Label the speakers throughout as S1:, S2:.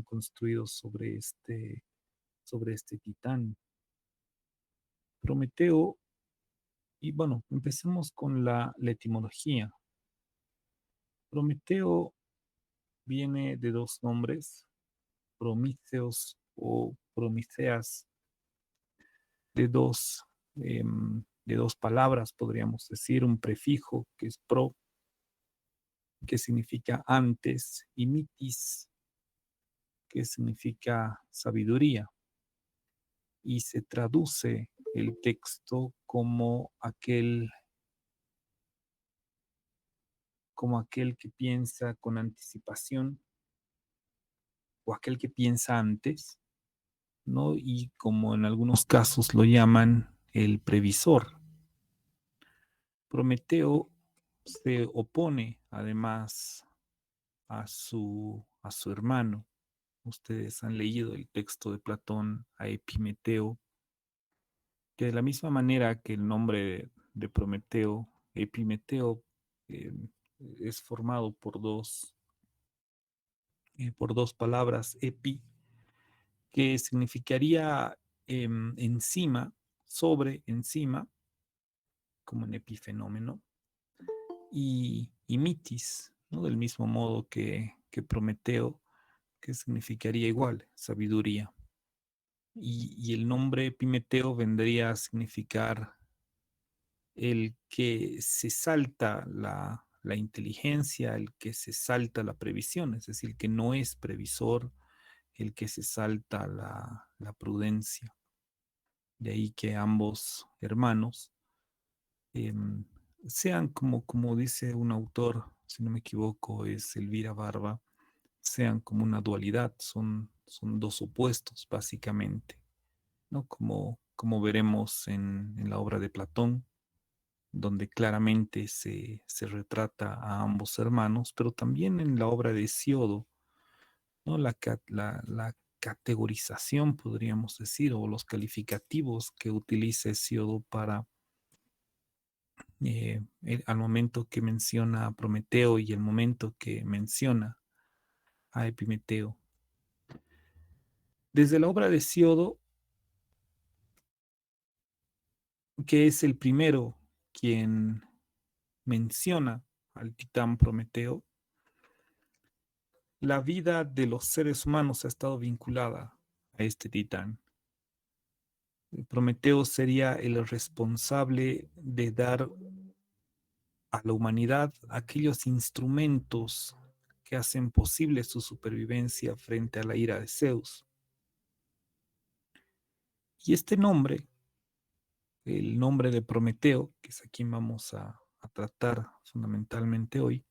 S1: construidos sobre este titán. Prometeo, y bueno, empecemos con la etimología. Prometeo viene de dos nombres, Promitheos o Promitheas, de dos, de dos palabras, podríamos decir, un prefijo que es pro, que significa antes, y mitis, que significa sabiduría, y se traduce el texto como aquel que piensa con anticipación o aquel que piensa antes, ¿no? Y como en algunos casos lo llaman el previsor. Prometeo se opone además a su hermano. Ustedes han leído el texto de Platón a Epimeteo, que de la misma manera que el nombre de Prometeo, Epimeteo, eh, es formado por dos palabras, epi, que significaría encima, sobre, encima, como en epifenómeno, y mitis, ¿no? Del mismo modo que Prometeo, que significaría igual, sabiduría. Y el nombre Epimeteo vendría a significar el que se salta la inteligencia, el que se salta la previsión, es decir, que no es previsor, el que se salta la prudencia. De ahí que ambos hermanos em, sean como dice un autor, si no me equivoco, es Elvira Barba, sean como una dualidad, son dos opuestos, básicamente, ¿no? Como veremos en la obra de Platón, donde claramente se retrata a ambos hermanos, pero también en la obra de Hesiodo, ¿no? La categorización, podríamos decir, o los calificativos que utiliza Hesiodo para al momento que menciona a Prometeo y el momento que menciona a Epimeteo. Desde la obra de Hesiodo, que es el primero quien menciona al titán Prometeo, la vida de los seres humanos ha estado vinculada a este titán. Prometeo sería el responsable de dar a la humanidad aquellos instrumentos que hacen posible su supervivencia frente a la ira de Zeus. Y este nombre, el nombre de Prometeo, que es a quien vamos a tratar fundamentalmente hoy,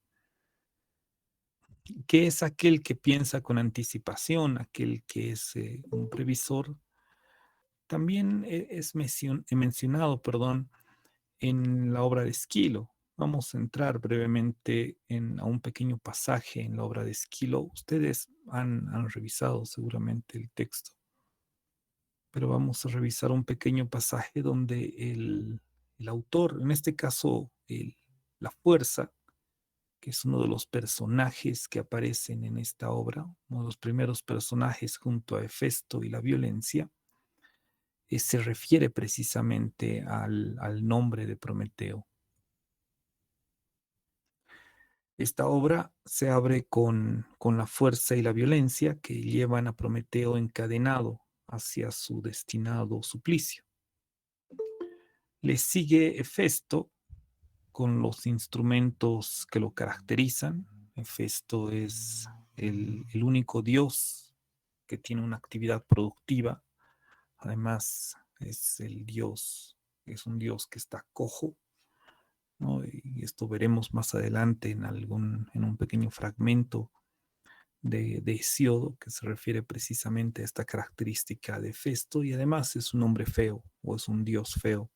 S1: que es aquel que piensa con anticipación, aquel que es un previsor, también es mencionado, perdón, en la obra de Esquilo. Vamos a entrar brevemente a un pequeño pasaje en la obra de Esquilo. Ustedes han revisado seguramente el texto, pero vamos a revisar un pequeño pasaje donde el autor, en este caso la fuerza, que es uno de los personajes que aparecen en esta obra, uno de los primeros personajes junto a Hefesto y la violencia, se refiere precisamente al nombre de Prometeo. Esta obra se abre con la fuerza y la violencia que llevan a Prometeo encadenado hacia su destinado suplicio. Le sigue Hefesto con los instrumentos que lo caracterizan. Hefesto es el único dios que tiene una actividad productiva. Además, es es un dios que está cojo, ¿no? Y esto veremos más adelante en un pequeño fragmento de Hesiodo, que se refiere precisamente a esta característica de Hefesto, y además es un hombre feo, o es un dios feo.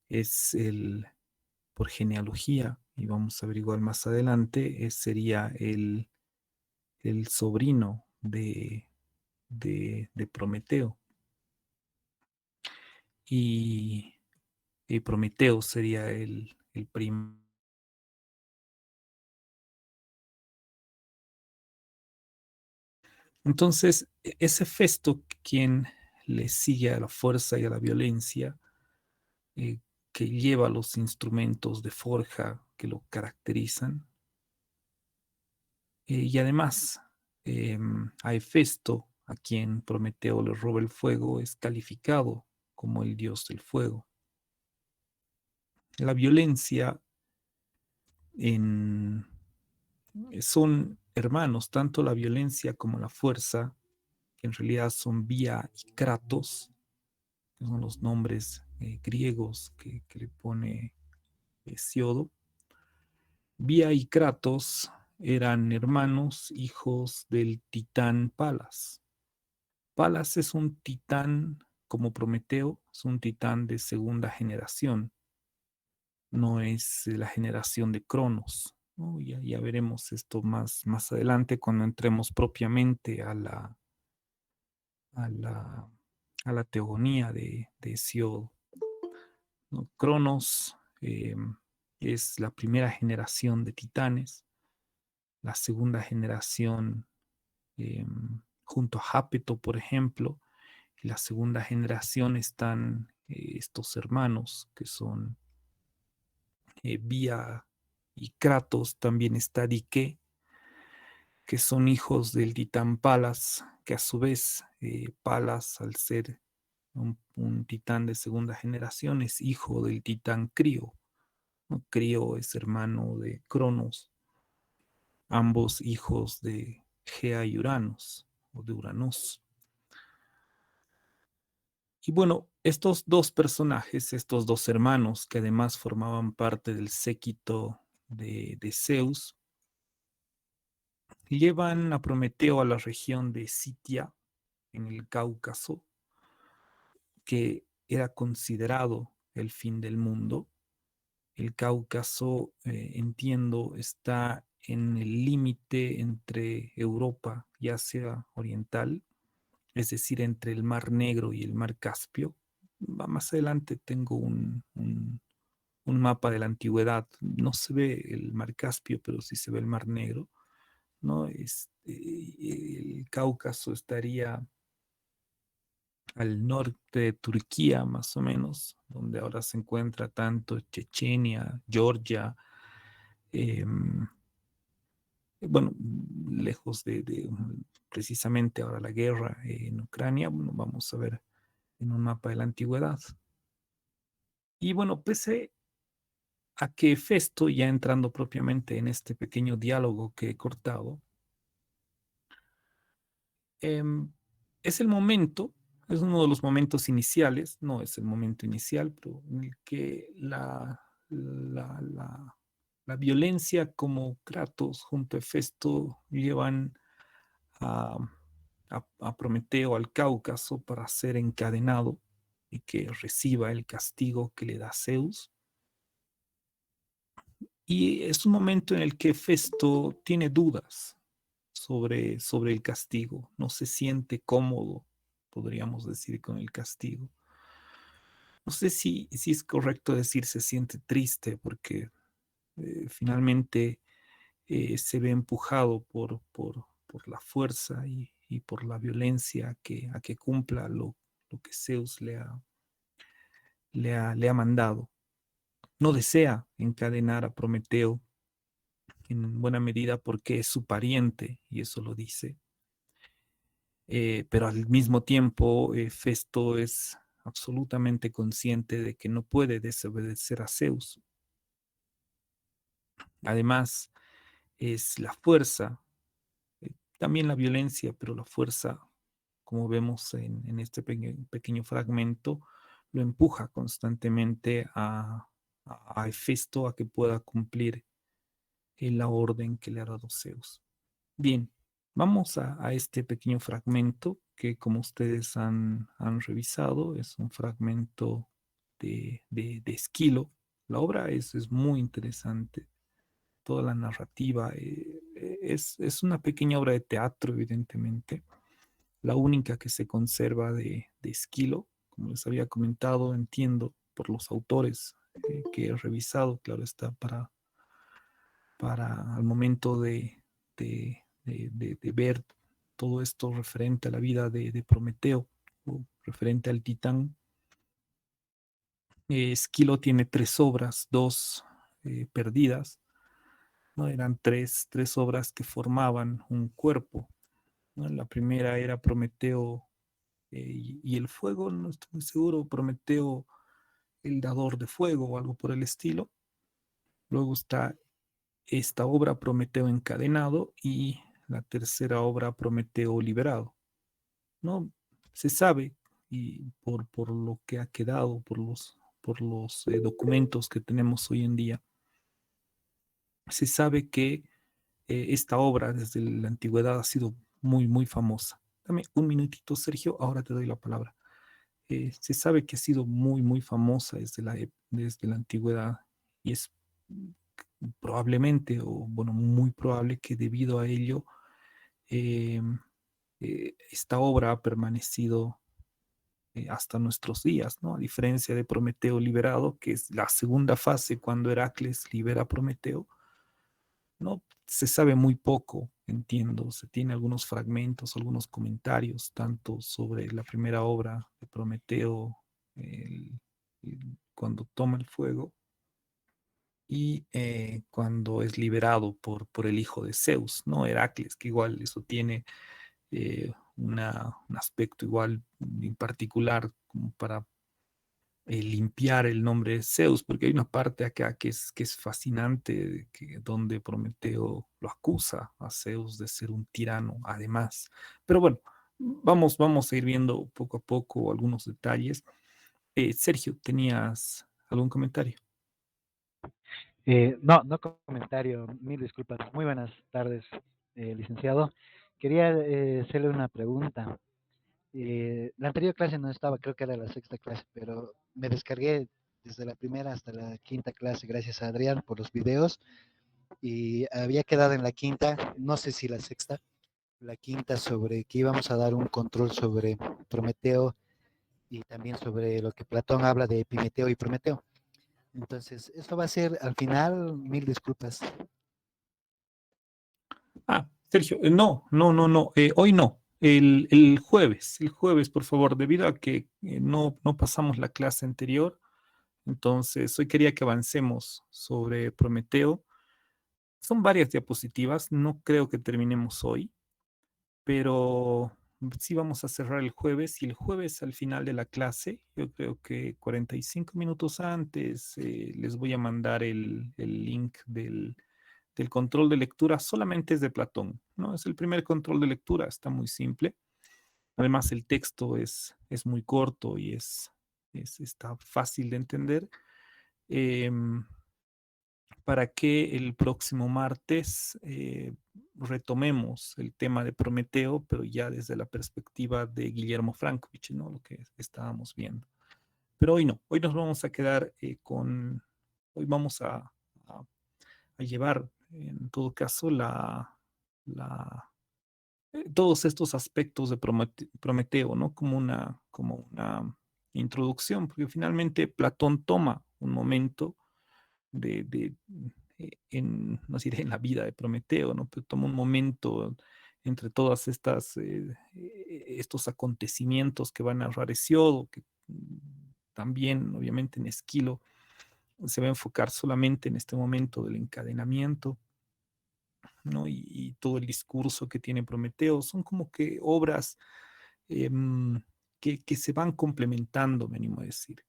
S1: Es por genealogía, y vamos a averiguar más adelante, sería el sobrino de Prometeo. Y, y Prometeo sería el primo. Entonces, ese Festo, quien le sigue a la fuerza y a la violencia, eh, que lleva los instrumentos de forja que lo caracterizan, y además a Hefesto, a quien Prometeo le roba el fuego, es calificado como el dios del fuego. La violencia en, son hermanos, tanto la violencia como la fuerza, que en realidad son Vía y Kratos, que son los nombres griegos que le pone Hesiodo. Vía y Kratos eran hermanos, hijos del titán Palas. Palas es un titán como Prometeo, es un titán de segunda generación, no es la generación de Cronos, ¿no? Ya veremos esto más adelante cuando entremos propiamente a la, a la teogonía de Hesiodo, ¿no? Cronos es la primera generación de titanes, la segunda generación junto a Jápeto, por ejemplo. En la segunda generación están estos hermanos que son Vía y Kratos. También está Dike, que son hijos del titán Palas, que a su vez Palas, al ser un titán de segunda generación, es hijo del titán Crío, ¿no? Crío es hermano de Cronos, ambos hijos de Gea y Uranos, o de Uranos. Y bueno, estos dos personajes, estos dos hermanos, que además formaban parte del séquito de Zeus, llevan a Prometeo a la región de Sitia, en el Cáucaso, que era considerado el fin del mundo. El Cáucaso, entiendo, está en el límite entre Europa y Asia Oriental, es decir, entre el Mar Negro y el Mar Caspio. Más adelante tengo un mapa de la antigüedad. No se ve el Mar Caspio, pero sí se ve el Mar Negro, ¿no? El Cáucaso estaría al norte de Turquía, más o menos, donde ahora se encuentra tanto Chechenia, Georgia, eh, bueno, lejos de precisamente ahora la guerra en Ucrania. Bueno, vamos a ver en un mapa de la antigüedad. Y bueno, pese a que Festo, ya entrando propiamente en este pequeño diálogo que he cortado, eh, es el momento, es uno de los momentos iniciales, no es el momento inicial, pero en el que la violencia como Kratos junto a Festo llevan a, a Prometeo al Cáucaso para ser encadenado y que reciba el castigo que le da Zeus. Y es un momento en el que Festo tiene dudas sobre el castigo, no se siente cómodo, podríamos decir, con el castigo. No sé si es correcto decir se siente triste porque finalmente se ve empujado por la fuerza y por la violencia a que cumpla lo que Zeus le ha mandado. No desea encadenar a Prometeo en buena medida porque es su pariente, y eso lo dice. Pero al mismo tiempo, Festo es absolutamente consciente de que no puede desobedecer a Zeus. Además, es la fuerza, también la violencia, pero la fuerza, como vemos en este pequeño fragmento, lo empuja constantemente a Festo a que pueda cumplir la orden que le ha dado Zeus. Bien, vamos a este pequeño fragmento que, como ustedes han revisado, es un fragmento de Esquilo. La obra es muy interesante, toda la narrativa. Es una pequeña obra de teatro, evidentemente, la única que se conserva de Esquilo. Como les había comentado, entiendo por los autores que he revisado, claro está, para al momento de ver todo esto referente a la vida de Prometeo, o referente al Titán. Esquilo tiene tres obras, dos perdidas, ¿no? Eran tres obras que formaban un cuerpo, ¿no? La primera era Prometeo y el fuego, no estoy muy seguro, Prometeo el dador de fuego o algo por el estilo. Luego está esta obra Prometeo encadenado y la tercera obra Prometeo liberado, ¿no? Se sabe, y por lo que ha quedado, por los documentos que tenemos hoy en día, se sabe que esta obra desde la antigüedad ha sido muy, muy famosa. Dame un minutito, Sergio, ahora te doy la palabra. Se sabe que ha sido muy, muy famosa desde la antigüedad y es probablemente, o bueno, muy probable que debido a ello, eh, esta obra ha permanecido hasta nuestros días, ¿no? A diferencia de Prometeo liberado, que es la segunda fase cuando Heracles libera a Prometeo, ¿no? Se sabe muy poco, entiendo. Se tiene algunos fragmentos, algunos comentarios, tanto sobre la primera obra de Prometeo, cuando toma el fuego, y cuando es liberado por el hijo de Zeus, ¿no? Heracles, que igual eso tiene un aspecto igual en particular como para limpiar el nombre de Zeus, porque hay una parte acá que es fascinante, donde Prometeo lo acusa a Zeus de ser un tirano, además. Pero bueno, vamos a ir viendo poco a poco algunos detalles. Sergio, ¿tenías algún comentario?
S2: No, no comentario, mil disculpas. Muy buenas tardes, licenciado. Quería hacerle una pregunta. La anterior clase no estaba, creo que era la sexta clase, pero me descargué desde la primera hasta la quinta clase, gracias a Adrián por los videos, y había quedado en la quinta, no sé si la sexta, la quinta sobre que íbamos a dar un control sobre Prometeo y también sobre lo que Platón habla de Epimeteo y Prometeo. Entonces, esto va a ser al final, mil disculpas.
S1: Sergio, no, no, no, no, hoy no. El jueves, por favor, debido a que no pasamos la clase anterior, entonces hoy quería que avancemos sobre Prometeo. Son varias diapositivas, no creo que terminemos hoy, pero sí vamos a cerrar el jueves, y el jueves al final de la clase, yo creo que 45 minutos antes, les voy a mandar el link del control de lectura. Solamente es de Platón, ¿no? Es el primer control de lectura, está muy simple. Además, el texto es muy corto y está fácil de entender. Em, para que el próximo martes retomemos el tema de Prometeo, pero ya desde la perspectiva de Guillermo Frankovich, ¿no? Lo que estábamos viendo. Pero hoy no, hoy nos vamos a quedar hoy vamos a llevar en todo caso todos estos aspectos de Prometeo, ¿no? Como una introducción, porque finalmente Platón toma un momento no diré en la vida de Prometeo, ¿no? Pero toma un momento entre todas estos acontecimientos que va a narrar Hesiodo, que también, obviamente, en Esquilo se va a enfocar solamente en este momento del encadenamiento, ¿no? Y todo el discurso que tiene Prometeo son como que obras em, que se van complementando, me animo a decir,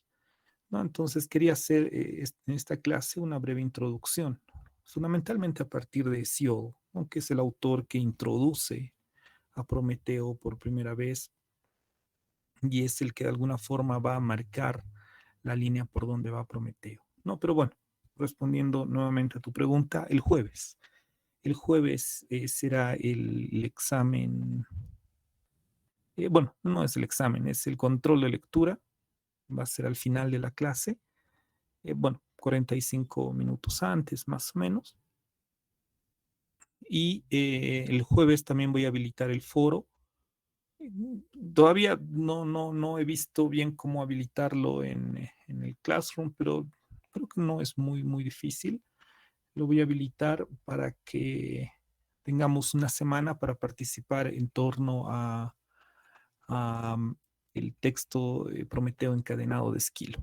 S1: ¿no? Entonces quería hacer en esta clase una breve introducción, fundamentalmente a partir de Hesiodo, ¿no? Que es el autor que introduce a Prometeo por primera vez y es el que de alguna forma va a marcar la línea por donde va Prometeo, ¿no? Pero bueno, respondiendo nuevamente a tu pregunta, el jueves. El jueves será el examen, bueno, no es el examen, es el control de lectura, va a ser al final de la clase, bueno, 45 minutos antes, más o menos. Y el jueves también voy a habilitar el foro. Todavía no he visto bien cómo habilitarlo en el Classroom, pero creo que no es muy, muy difícil. Lo voy a habilitar para que tengamos una semana para participar en torno a el texto Prometeo encadenado de Esquilo.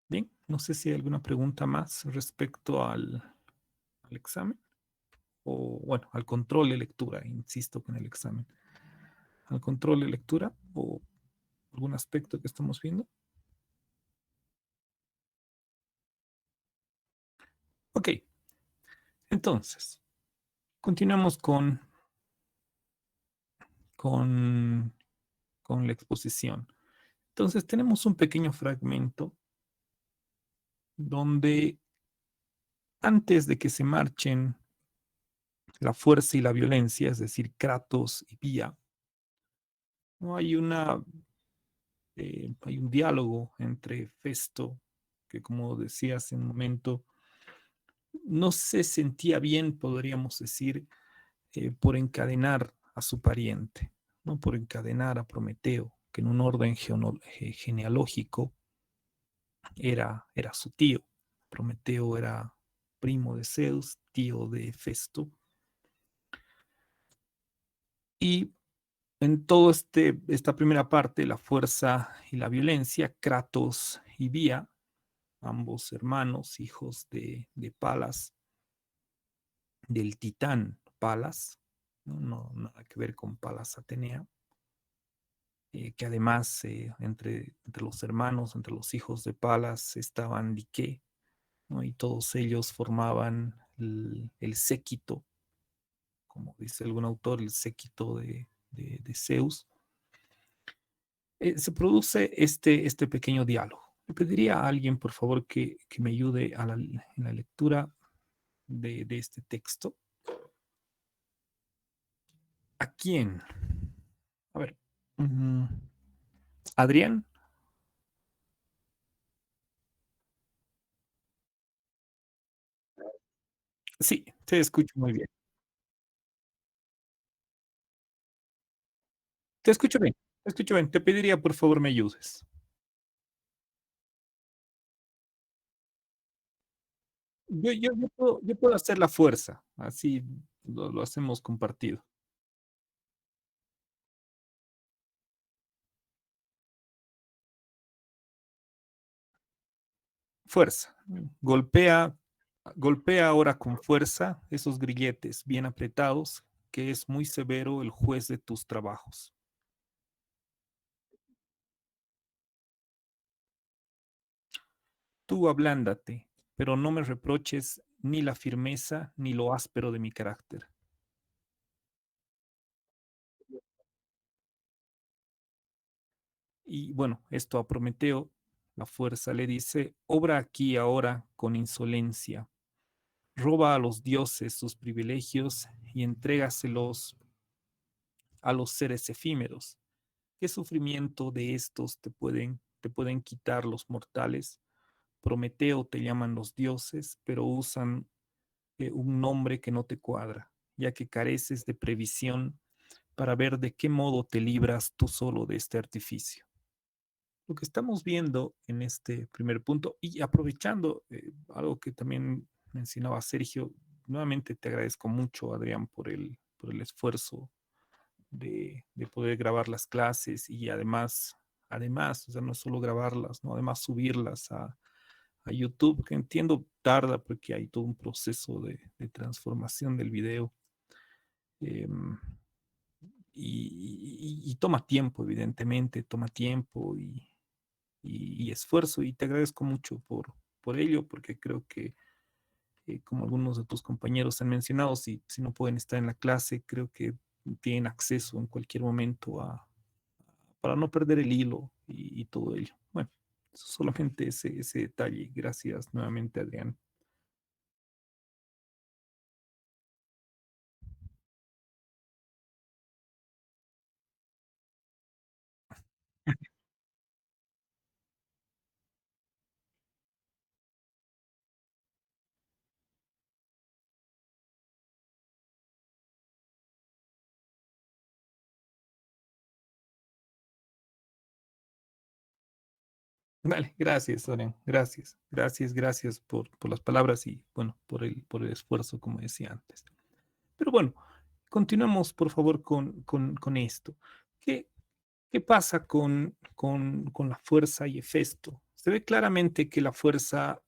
S1: Bien, no sé si hay alguna pregunta más respecto al examen o, bueno, al control de lectura, insisto con el examen. Al control de lectura o algún aspecto que estamos viendo. Ok, entonces, continuamos con, con la exposición. Entonces, tenemos un pequeño fragmento donde antes de que se marchen la fuerza y la violencia, es decir, Kratos y Pía, ¿no? Hay un diálogo entre Festo, que como decía hace un momento, no se sentía bien, podríamos decir, por encadenar a su pariente, ¿no? Por encadenar a Prometeo, que en un orden genealógico era su tío. Prometeo era primo de Zeus, tío de Festo, y en todo esta primera parte, la fuerza y la violencia, Kratos y Bía, ambos hermanos, hijos de Palas, del titán Palas, ¿no? No, nada que ver con Palas Atenea, que además entre los hermanos, entre los hijos de Palas estaban Liqué, ¿no? Y todos ellos formaban el séquito, como dice algún autor, el séquito de Zeus. Se produce este pequeño diálogo. Le pediría a alguien, por favor, que me ayude en la lectura de este texto. ¿A quién? A ver. Adrián. Sí, te escucho muy bien. Te escucho bien. Te escucho bien. Te pediría, por favor, me ayudes. Yo puedo hacer la fuerza. Así lo hacemos compartido. Fuerza. Golpea, golpea ahora con fuerza esos grilletes bien apretados, que es muy severo el juez de tus trabajos. Tú ablándate, pero no me reproches ni la firmeza ni lo áspero de mi carácter. Y bueno, esto a Prometeo, la fuerza le dice, obra aquí ahora con insolencia, roba a los dioses sus privilegios y entrégaselos a los seres efímeros. ¿Qué sufrimiento de estos te pueden quitar los mortales? Prometeo te llaman los dioses, pero usan un nombre que no te cuadra, ya que careces de previsión para ver de qué modo te libras tú solo de este artificio. Lo que estamos viendo en este primer punto, y aprovechando algo que también mencionaba Sergio, nuevamente te agradezco mucho, Adrián, por el esfuerzo de poder grabar las clases y además, o sea, no solo grabarlas, ¿no? Además subirlas a YouTube, que entiendo tarda porque hay todo un proceso de transformación del video. Eh, y toma tiempo, evidentemente, toma tiempo y esfuerzo, y te agradezco mucho por ello, porque creo que, como algunos de tus compañeros han mencionado, si no pueden estar en la clase, creo que tienen acceso en cualquier momento para no perder el hilo y todo ello. Bueno, solamente ese detalle. Gracias nuevamente, Adrián. Vale, gracias, Dorian. Gracias, gracias, gracias por las palabras y, bueno, por el esfuerzo, como decía antes. Pero bueno, continuemos, por favor, con esto. ¿Qué, qué pasa con la fuerza y Hefesto? Se ve claramente que la fuerza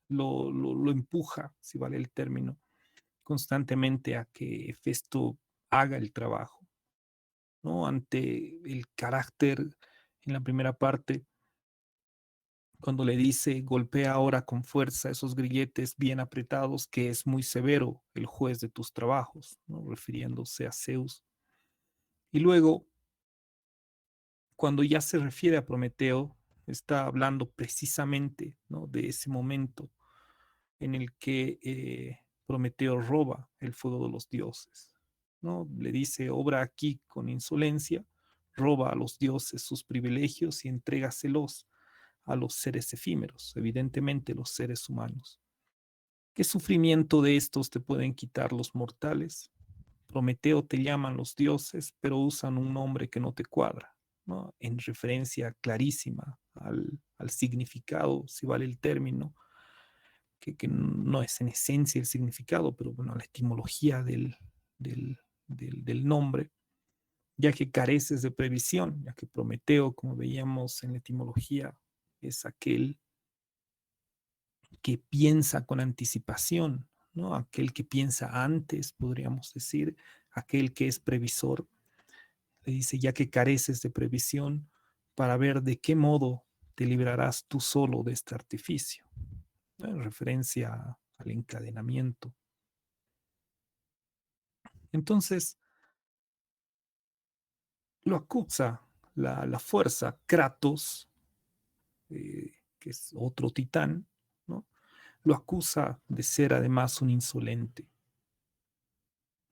S1: lo empuja, si vale el término, constantemente a que Hefesto haga el trabajo, ¿no? Ante el carácter en la primera parte, cuando le dice, golpea ahora con fuerza esos grilletes bien apretados, que es muy severo el juez de tus trabajos, ¿no? Refiriéndose a Zeus. Y luego, cuando ya se refiere a Prometeo, está hablando precisamente, ¿no?, de ese momento en el que Prometeo roba el fuego de los dioses, ¿no? Le dice, obra aquí con insolencia, roba a los dioses sus privilegios y entrégaselos a los seres efímeros, evidentemente los seres humanos. ¿Qué sufrimiento de estos te pueden quitar los mortales? Prometeo te llaman los dioses, pero usan un nombre que no te cuadra, ¿no? En referencia clarísima al significado, si vale el término, que no es en esencia el significado, pero bueno, la etimología del, del nombre, ya que careces de previsión, ya que Prometeo, como veíamos en la etimología, es aquel que piensa con anticipación, ¿no? Aquel que piensa antes, podríamos decir, aquel que es previsor. Le dice, ya que careces de previsión, para ver de qué modo te librarás tú solo de este artificio, ¿no? En referencia al encadenamiento. Entonces, lo acusa la fuerza, Kratos, que es otro titán, ¿no? Lo acusa de ser además un insolente,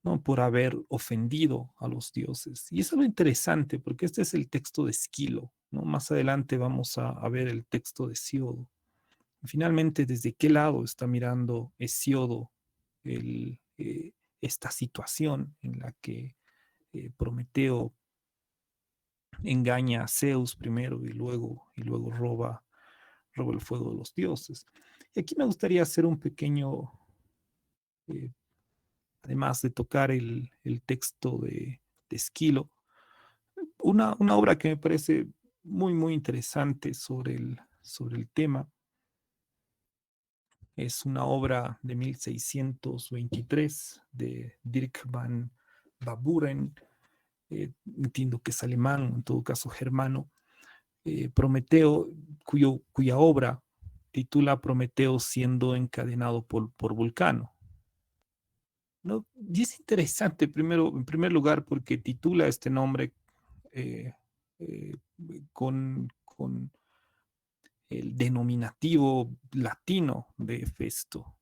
S1: ¿no? Por haber ofendido a los dioses. Y eso es lo interesante, porque este es el texto de Esquilo, ¿no? Más adelante vamos a ver el texto de Siodo. Y finalmente, ¿desde qué lado está mirando Hesiodo esta situación en la que Prometeo engaña a Zeus primero y luego roba el fuego de los dioses? Y aquí me gustaría hacer un pequeño, eh, además de tocar el texto de Esquilo, una obra que me parece muy, muy interesante sobre el tema. Es una obra de 1623 de Dirk van Baburen, entiendo que es alemán, en todo caso germano, Prometeo, cuya obra titula Prometeo siendo encadenado por Vulcano, ¿no? Y es interesante, primero, en primer lugar, porque titula este nombre eh, eh, con el denominativo latino de Festo,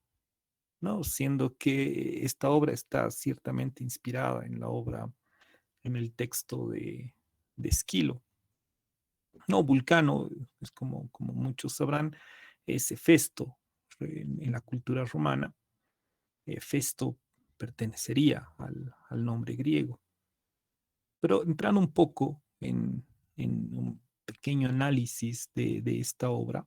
S1: ¿no? Siendo que esta obra está ciertamente inspirada en la obra, en el texto de Esquilo. No, Vulcano, es como muchos sabrán, es Hefesto en la cultura romana. Festo pertenecería al nombre griego. Pero entrando un poco en un pequeño análisis de esta obra,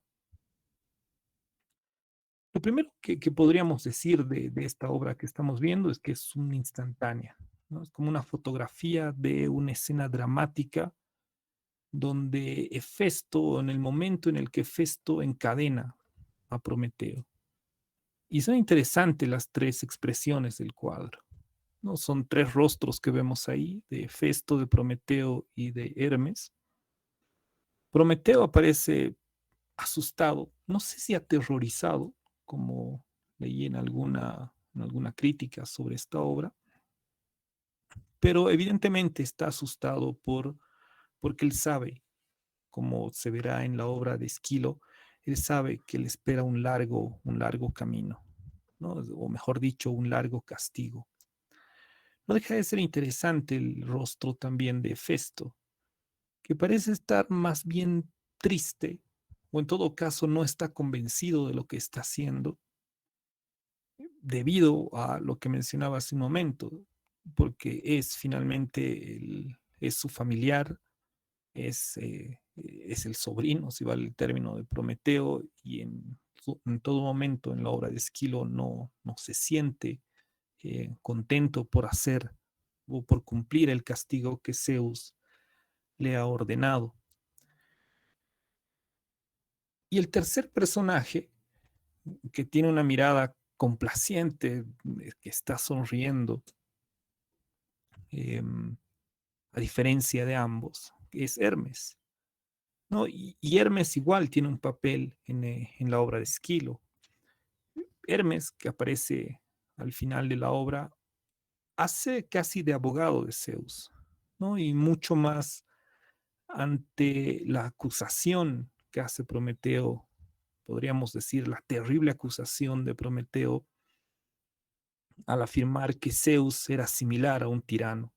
S1: lo primero que podríamos decir de esta obra que estamos viendo es que es una instantánea, ¿no? Es como una fotografía de una escena dramática donde Hefesto, en el momento en el que Hefesto encadena a Prometeo. Y son interesantes las tres expresiones del cuadro, ¿no? Son tres rostros que vemos ahí, de Hefesto, de Prometeo y de Hermes. Prometeo aparece asustado, no sé si aterrorizado, como leí en alguna crítica sobre esta obra, pero evidentemente está asustado porque él sabe, como se verá en la obra de Esquilo, él sabe que le espera un largo camino, ¿no? O mejor dicho, un largo castigo. No deja de ser interesante el rostro también de Festo, que parece estar más bien triste, o en todo caso no está convencido de lo que está haciendo, debido a lo que mencionaba hace un momento, porque es finalmente es su familiar, es es el sobrino, si vale el término, de Prometeo, y en todo momento en la obra de Esquilo no se siente contento por hacer o por cumplir el castigo que Zeus le ha ordenado. Y el tercer personaje, que tiene una mirada complaciente, que está sonriendo, eh, a diferencia de ambos, es Hermes, ¿no? Y Hermes igual tiene un papel en la obra de Esquilo. Hermes, que aparece al final de la obra, hace casi de abogado de Zeus, ¿no? Y mucho más ante la acusación que hace Prometeo, podríamos decir la terrible acusación de Prometeo al afirmar que Zeus era similar a un tirano,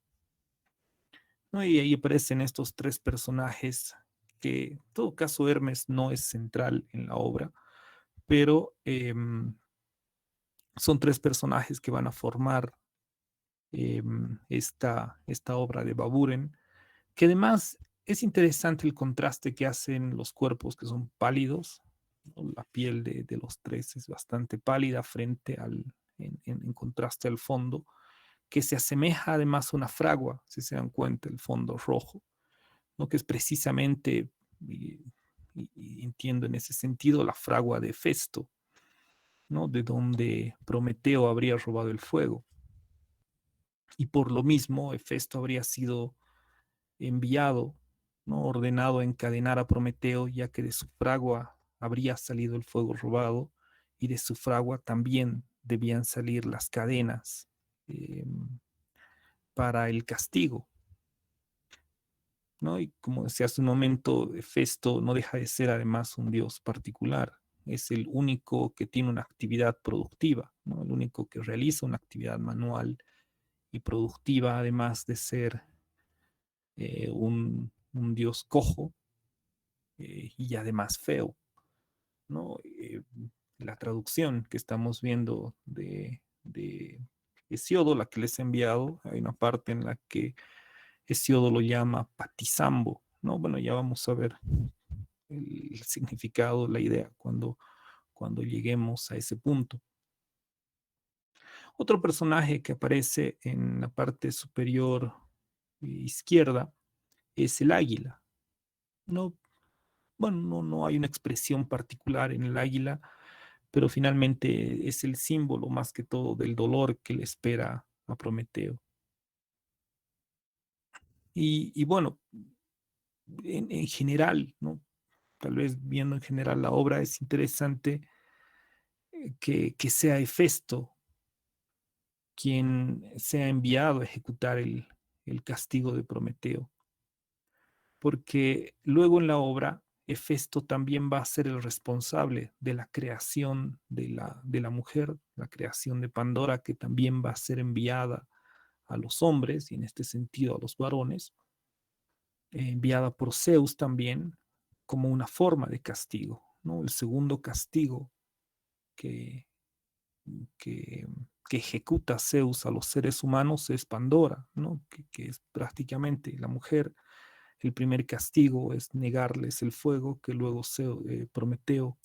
S1: ¿no? Y ahí aparecen estos tres personajes que, en todo caso, Hermes no es central en la obra, pero son tres personajes que van a formar esta obra de Baburen, que además es interesante el contraste que hacen los cuerpos que son pálidos, ¿no? La piel de los tres es bastante pálida frente en contraste al fondo, que se asemeja además a una fragua, si se dan cuenta, el fondo rojo, ¿no? Que es precisamente, y entiendo en ese sentido, la fragua de Festo, ¿no? De donde Prometeo habría robado el fuego. Y por lo mismo, Hefesto habría sido enviado, ¿no? Ordenado a encadenar a Prometeo, ya que de su fragua habría salido el fuego robado y de su fragua también debían salir las cadenas para el castigo, ¿no? Y como decía hace un momento, Hefesto no deja de ser además un dios particular. Es el único que tiene una actividad productiva, ¿no? El único que realiza una actividad manual y productiva, además de ser un dios cojo y además feo, ¿no? La traducción que estamos viendo de Hesiodo, la que les he enviado, hay una parte en la que Hesiodo lo llama patizambo, ¿no? Bueno, ya vamos a ver el significado, la idea, cuando lleguemos a ese punto. Otro personaje que aparece en la parte superior izquierda es el águila. No, bueno, no hay una expresión particular en el águila, pero finalmente es el símbolo más que todo del dolor que le espera a Prometeo. Y bueno, en general, ¿no? Tal vez viendo en general la obra, es interesante que sea Hefesto quien sea enviado a ejecutar el castigo de Prometeo, porque luego en la obra Hefesto también va a ser el responsable de la creación de la mujer, la creación de Pandora, que también va a ser enviada a los hombres y en este sentido a los varones, enviada por Zeus también como una forma de castigo, ¿no? El segundo castigo que, que, que ejecuta Zeus a los seres humanos es Pandora, ¿no? Que es prácticamente la mujer. El primer castigo es negarles el fuego, que luego Prometeo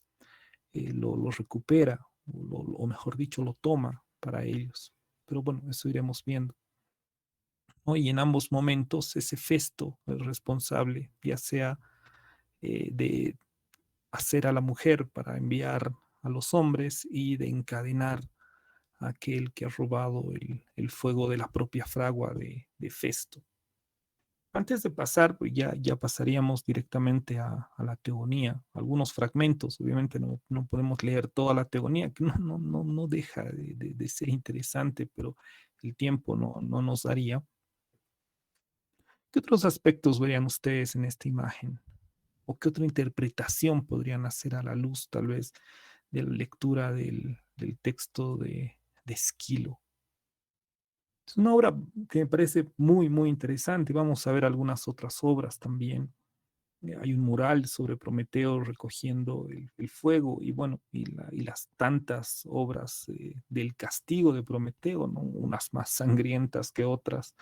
S1: lo recupera, o mejor dicho, lo toma para ellos. Pero bueno, eso iremos viendo, ¿no? Y en ambos momentos ese Festo es responsable, ya sea de hacer a la mujer para enviar a los hombres y de encadenar a aquel que ha robado el fuego de la propia fragua de Festo. Antes de pasar, pues ya pasaríamos directamente a la teogonía, algunos fragmentos, obviamente no podemos leer toda la teogonía, que no deja de ser interesante, pero el tiempo no nos daría. ¿Qué otros aspectos verían ustedes en esta imagen? ¿O qué otra interpretación podrían hacer a la luz, tal vez, de la lectura del texto de Esquilo? Es una obra que me parece muy interesante. Vamos a ver algunas otras obras también. Hay un mural sobre Prometeo recogiendo el fuego y bueno, y las tantas obras del castigo de Prometeo, ¿no? Unas más sangrientas que otras.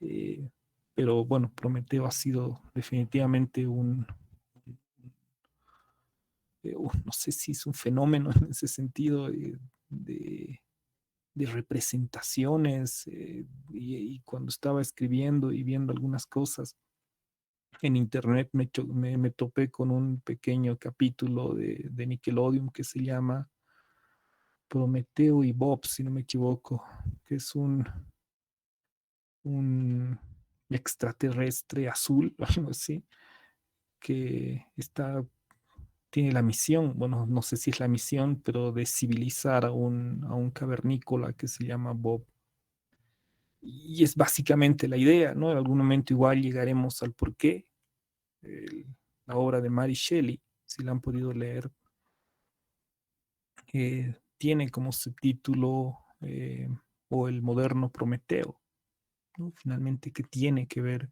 S1: Eh, pero bueno, Prometeo ha sido definitivamente no sé si es un fenómeno en ese sentido de, de representaciones y cuando estaba escribiendo y viendo algunas cosas en internet me topé con un pequeño capítulo de Nickelodeon que se llama Prometeo y Bob, si no me equivoco, que es un extraterrestre azul, algo así, que tiene la misión, bueno, no sé si es la misión, pero de civilizar a un cavernícola que se llama Bob. Y es básicamente la idea, ¿no? En algún momento igual llegaremos al porqué. El- la obra de Mary Shelley, si la han podido leer, tiene como subtítulo o el moderno Prometeo, ¿no? Finalmente, ¿qué tiene que ver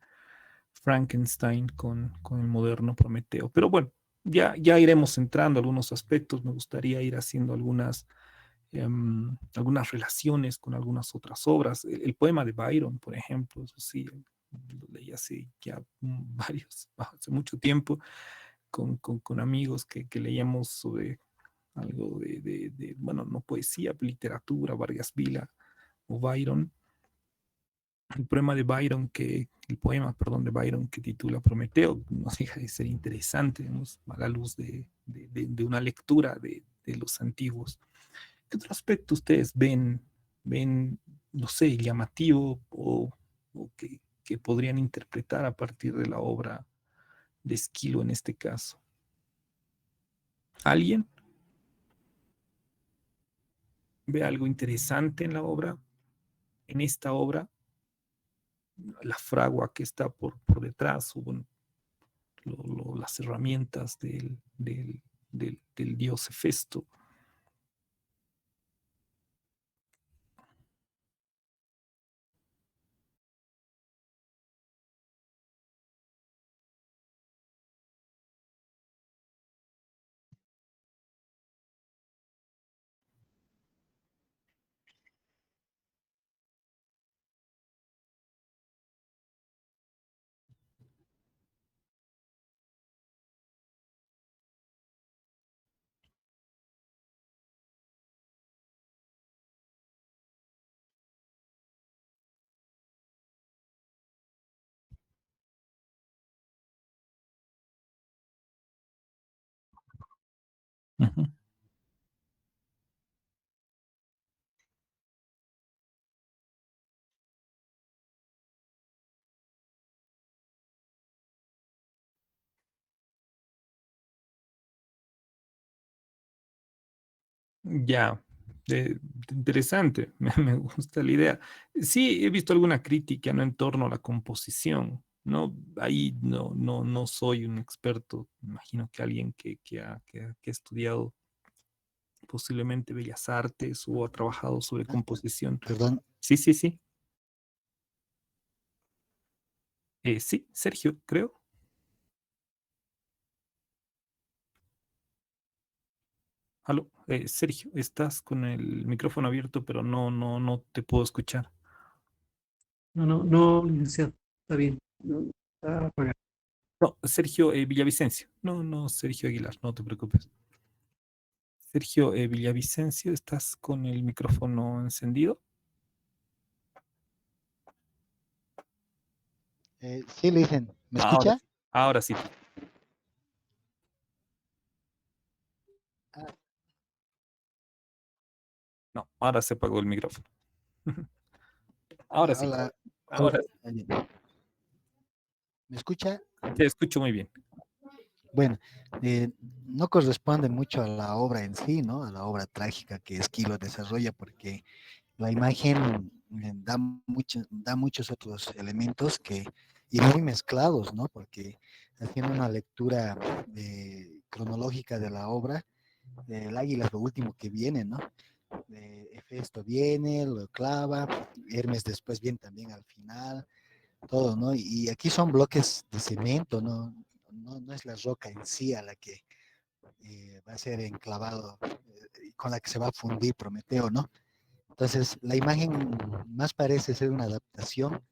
S1: Frankenstein con el moderno Prometeo? Pero bueno, ya iremos entrando a algunos aspectos. Me gustaría ir haciendo algunas relaciones con algunas otras obras. El poema de Byron, por ejemplo, eso sí, lo leí hace ya hace mucho tiempo, con amigos que leíamos sobre algo bueno, no poesía, literatura, Vargas Vila o Byron. El poema, perdón, de Byron que titula Prometeo, no deja de ser interesante, digamos, a la luz de una lectura de los antiguos. ¿Qué otro aspecto ustedes ven, no sé, llamativo o que podrían interpretar a partir de la obra de Esquilo en este caso? ¿Alguien ve algo interesante en la obra, en esta obra, la fragua que está por detrás, o bueno, las herramientas del dios Hefesto? Ujú. Ya, interesante, me gusta la idea. Sí, he visto alguna crítica, ¿no? En torno a la composición, ¿no? Ahí no soy un experto, imagino que alguien que ha estudiado posiblemente Bellas Artes o ha trabajado sobre
S2: Ah,
S1: composición.
S2: perdón,
S1: Sí, sí, sí. Sí, Sergio, creo. Aló, Sergio, estás con el micrófono abierto, pero no te puedo escuchar.
S3: No, licenciado, está bien. No, está apagado.
S1: No, Sergio Villavicencio. No, Sergio Aguilar, no te preocupes. Sergio Villavicencio, ¿estás con el micrófono encendido?
S2: sí le dicen, ¿me
S1: Ahora
S2: escucha?
S1: sí, ahora sí.
S2: Ah,
S1: No, ahora se apagó el micrófono. Ahora sí,
S2: hola,
S1: ahora
S2: ¿me escucha?
S1: te escucho muy bien.
S2: Bueno, eh, no corresponde mucho a la obra en sí, ¿no? A la obra trágica que Esquilo desarrolla, porque la imagen da muchos otros elementos y muy mezclados, ¿no? Porque haciendo una lectura cronológica de la obra, el águila es lo último que viene, ¿no? Hefesto viene, lo clava, Hermes después viene también al final, todo, ¿no? Y aquí son bloques de cemento, ¿no? No es la roca en sí a la que va a ser enclavado, con la que se va a fundir Prometeo, ¿no? Entonces, la imagen más parece ser una adaptación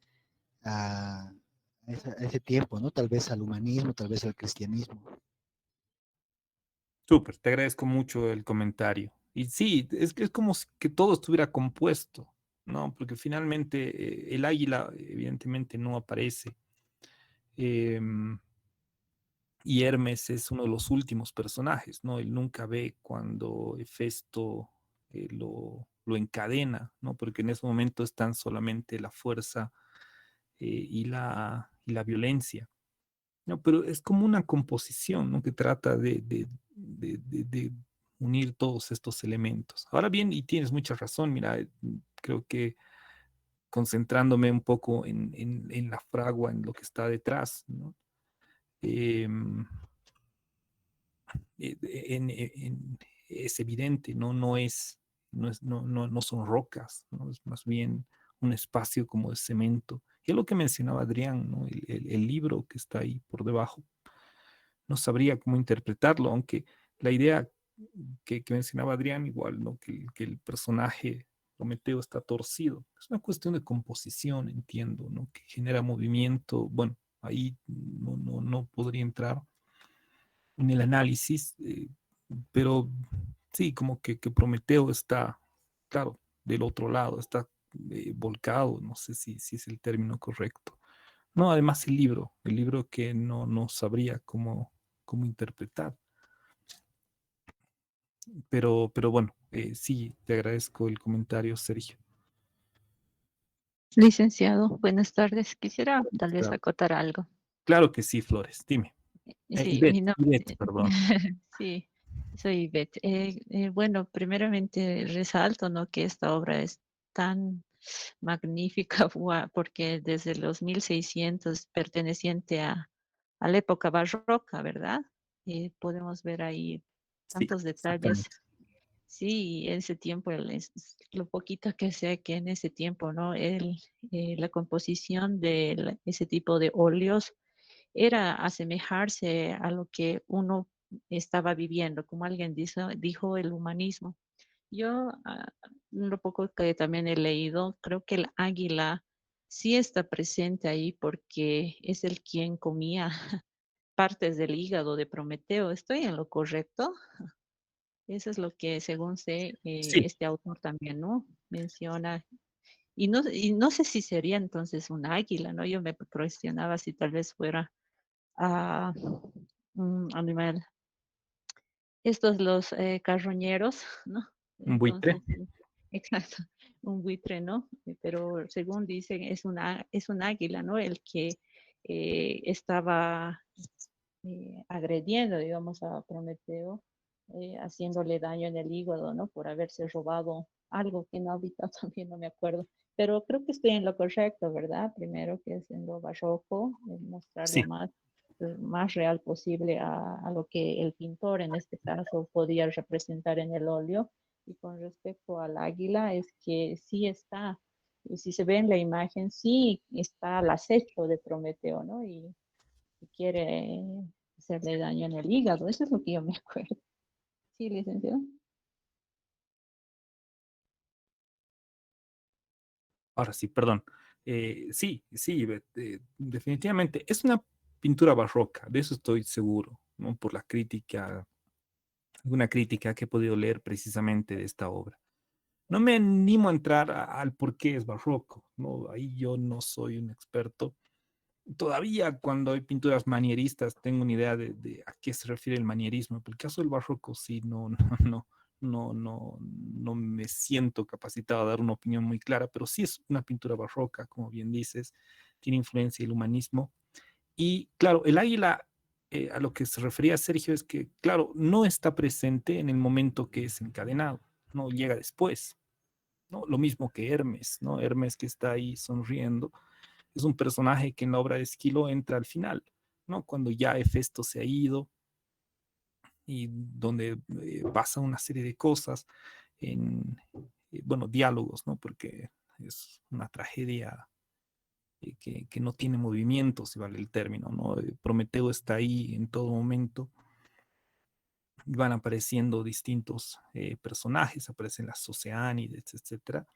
S2: a, a ese tiempo, ¿no? Tal vez al humanismo, tal vez al cristianismo.
S1: Súper, te agradezco mucho el comentario. Y sí, es que es como que todo estuviera compuesto, ¿no? Porque finalmente el águila evidentemente no aparece. em, y Hermes es uno de los últimos personajes, ¿no? Él nunca ve cuando Hefesto lo encadena, ¿no? Porque en ese momento están solamente la fuerza y la violencia. No, pero es como una composición, ¿no? Que trata de unir todos estos elementos. Ahora bien, y tienes mucha razón, mira, creo que concentrándome un poco en la fragua, en lo que está detrás, ¿no? Em, es evidente, ¿no? No son rocas, ¿no? Es más bien un espacio como de cemento. Y es lo que mencionaba Adrián, ¿no? El libro que está ahí por debajo no sabría cómo interpretarlo, aunque la idea que mencionaba Adrián, igual, ¿no? Que el personaje Prometeo está torcido. Es una cuestión de composición, entiendo, ¿no? Que genera movimiento. Bueno, ahí no podría entrar en el análisis, pero sí, como que Prometeo está, claro, del otro lado, está volcado, no sé si es el término correcto. No, además el libro que no sabría cómo interpretar. Pero bueno, sí, te agradezco el comentario, Sergio.
S4: Licenciado, buenas tardes. Quisiera tal vez
S1: Claro,
S4: acotar algo.
S1: claro que sí, Flores, dime.
S4: Sí,
S1: Ivette,
S4: mi nombre,
S1: Ivette, perdón.
S4: sí, soy Beth. Bueno, primeramente resalto, ¿no? Que esta obra es tan magnífica, porque desde los 1600 perteneciente a la época barroca, ¿verdad? Podemos ver ahí
S1: Sí,
S4: tantos detalles.
S1: exactamente.
S4: Sí, en ese tiempo, lo poquito que sé que en ese tiempo, ¿no? La composición de ese tipo de óleos era asemejarse a lo que uno estaba viviendo, como alguien dijo el humanismo. Yo, lo poco que también he leído, creo que el águila sí está presente ahí porque es el quien comía partes del hígado de Prometeo. ¿Estoy en lo correcto? Eso es lo que, según sé,
S1: Sí,
S4: este autor también, ¿no? Menciona. Y no sé si sería entonces un águila, ¿no? Yo me cuestionaba si tal vez fuera ah, un animal. Estos los carroñeros, ¿no?
S1: un buitre.
S4: Entonces, sí, exacto, un buitre, ¿no? Pero según dicen, es un águila, ¿no? El que estaba agrediendo, digamos, a Prometeo, haciéndole daño en el hígado, ¿no? Por haberse robado algo que no habita, también no me acuerdo. Pero creo que estoy en lo correcto, ¿verdad? Primero que es en lo barroco, mostrar
S1: Sí,
S4: lo más real posible a lo que el pintor en este caso podía representar en el óleo. Y con respecto al águila, es que sí está, y si se ve en la imagen, sí está al acecho de Prometeo, ¿no? Y quiere hacerle daño en el hígado. Eso es lo que yo me acuerdo. Sí, licenciado.
S1: ahora sí, perdón. Sí, Ivette, definitivamente. Es una pintura barroca, de eso estoy seguro, ¿no? Por la crítica, alguna crítica que he podido leer precisamente de esta obra. No me animo a entrar al por qué es barroco, ¿no? Ahí yo no soy un experto. Todavía cuando hay pinturas manieristas tengo una idea de a qué se refiere el manierismo. Pero el caso del barroco sí, no me siento capacitado a dar una opinión muy clara, pero sí es una pintura barroca, como bien dices, tiene influencia del humanismo. Y claro, el águila, a lo que se refería Sergio, es que, claro, no está presente en el momento que es encadenado, no llega después, ¿no? Lo mismo que Hermes, ¿no? Hermes que está ahí sonriendo es un personaje que en la obra de Esquilo entra al final, ¿no? Cuando ya Hefesto se ha ido y donde pasa una serie de cosas en, bueno, diálogos, ¿no? Porque es una tragedia que no tiene movimiento, si vale el término, ¿no? Prometeo está ahí en todo momento y van apareciendo distintos personajes, aparecen las oceánides, etcétera.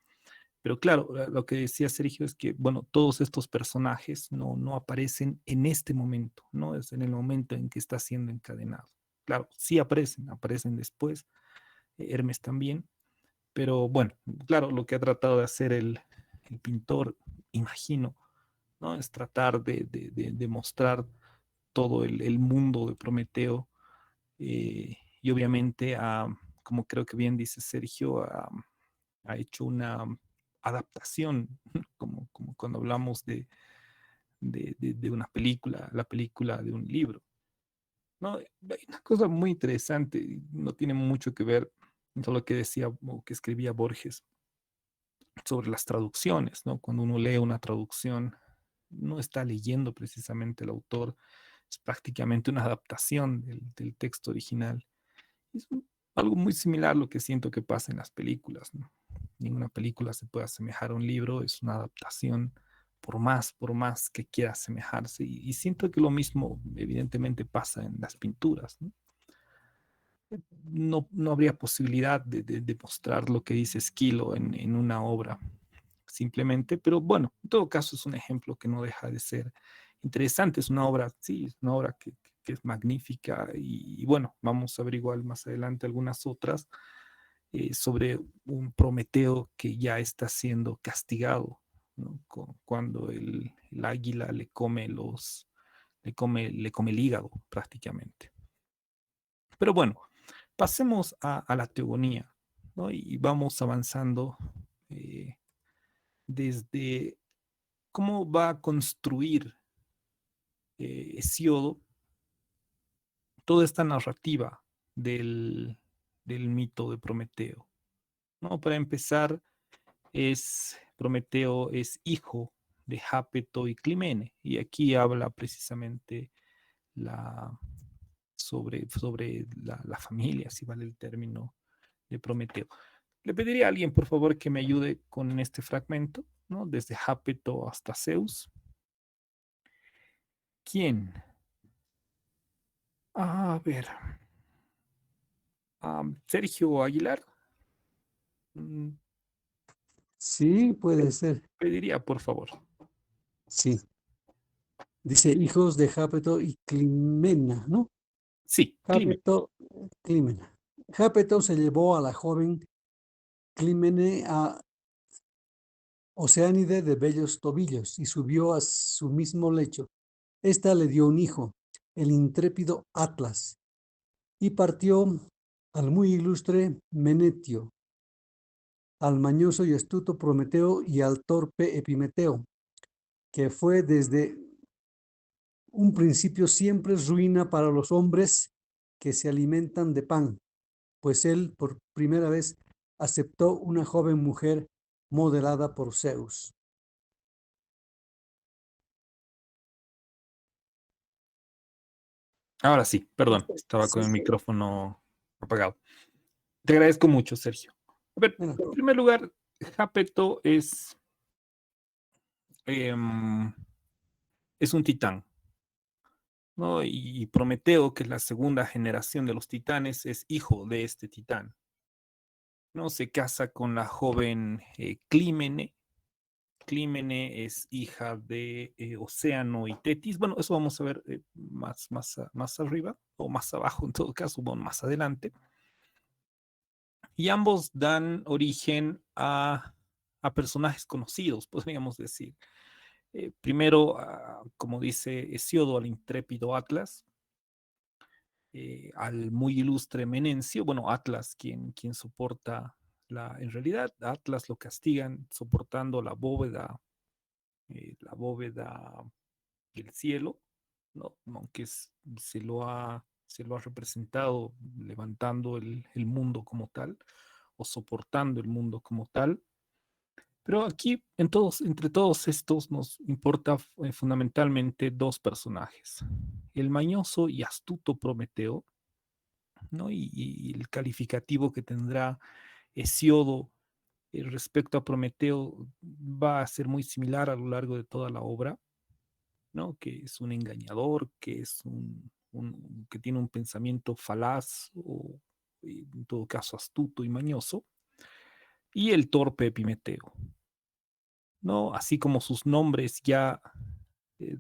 S1: Pero claro, lo que decía Sergio es que, bueno, todos estos personajes no aparecen en este momento, ¿no? Es en el momento en que está siendo encadenado. Claro, sí aparecen después, Hermes también, pero bueno, claro, lo que ha tratado de hacer el pintor, imagino, ¿no? Es tratar de mostrar todo el mundo de Prometeo y obviamente, como creo que bien dice Sergio, ha hecho una adaptación, como cuando hablamos de una película, la película de un libro. ¿No? Hay una cosa muy interesante, no tiene mucho que ver con lo que decía o que escribía Borges sobre las traducciones, ¿no? Cuando uno lee una traducción, no está leyendo precisamente el autor, es prácticamente una adaptación del texto original. Es algo muy similar a lo que siento que pasa en las películas, ¿no? Ninguna película se puede asemejar a un libro, es una adaptación por más que quiera asemejarse. Y siento que lo mismo evidentemente pasa en las pinturas, ¿no? No habría posibilidad de mostrar lo que dice Esquilo en una obra, simplemente, pero bueno, en todo caso es un ejemplo que no deja de ser interesante, es una obra, sí, es una obra que es magnífica y bueno, vamos a ver igual más adelante algunas otras sobre un Prometeo que ya está siendo castigado, ¿no? Cuando el águila le come el hígado prácticamente. Pero bueno, pasemos a la teogonía, ¿no? Y vamos avanzando eh, desde cómo va a construir Hesíodo toda esta narrativa del mito de Prometeo, ¿no? Para empezar, Prometeo es hijo de Jápeto y Climene, y aquí habla precisamente la, sobre la familia, si vale el término, de Prometeo. Le pediría a alguien, por favor, que me ayude con este fragmento, ¿no? Desde Jápeto hasta Zeus. ¿Quién? A ver, Sergio Aguilar. Mm,
S3: Sí, puede ser.
S1: Pediría, por favor.
S3: Sí. Dice hijos de Jápeto y Climena, ¿no?
S1: Sí, Climen.
S3: Jápeto, Climena. Jápeto se llevó a la joven Climene a Oceánide de bellos tobillos y subió a su mismo lecho. Esta le dio un hijo, el intrépido Atlas, y partió al muy ilustre Menetio, al mañoso y astuto Prometeo y al torpe Epimeteo, que fue desde un principio siempre ruina para los hombres que se alimentan de pan, pues él por primera vez aceptó una joven mujer modelada por Zeus.
S1: Ahora sí, perdón, estaba con el micrófono apagado. Te agradezco mucho, Sergio. A ver,
S3: Bueno,
S1: en primer lugar, Jápeto em, es un titán, ¿no? Y Prometeo, que es la segunda generación de los titanes, es hijo de este titán, ¿no? Se casa con la joven Clímene. Clímene es hija de Océano y Tetis. Bueno, eso vamos a ver más arriba, o más abajo en todo caso, bueno, más adelante. Y ambos dan origen a personajes conocidos, podríamos decir. Primero, como dice Hesíodo, al intrépido Atlas, al muy ilustre Menencio, bueno, Atlas, quien soporta en realidad, Atlas lo castigan soportando la bóveda del cielo, ¿no? Aunque se lo ha representado levantando el mundo como tal, o soportando el mundo como tal. Pero aquí, entre todos estos, nos importa fundamentalmente dos personajes: el mañoso y astuto Prometeo, ¿no? Y el calificativo que tendrá Hesíodo respecto a Prometeo va a ser muy similar a lo largo de toda la obra, ¿no? Que es un engañador, que es que tiene un pensamiento falaz o en todo caso astuto y mañoso, y el torpe Epimeteo, ¿no? Así como sus nombres ya eh,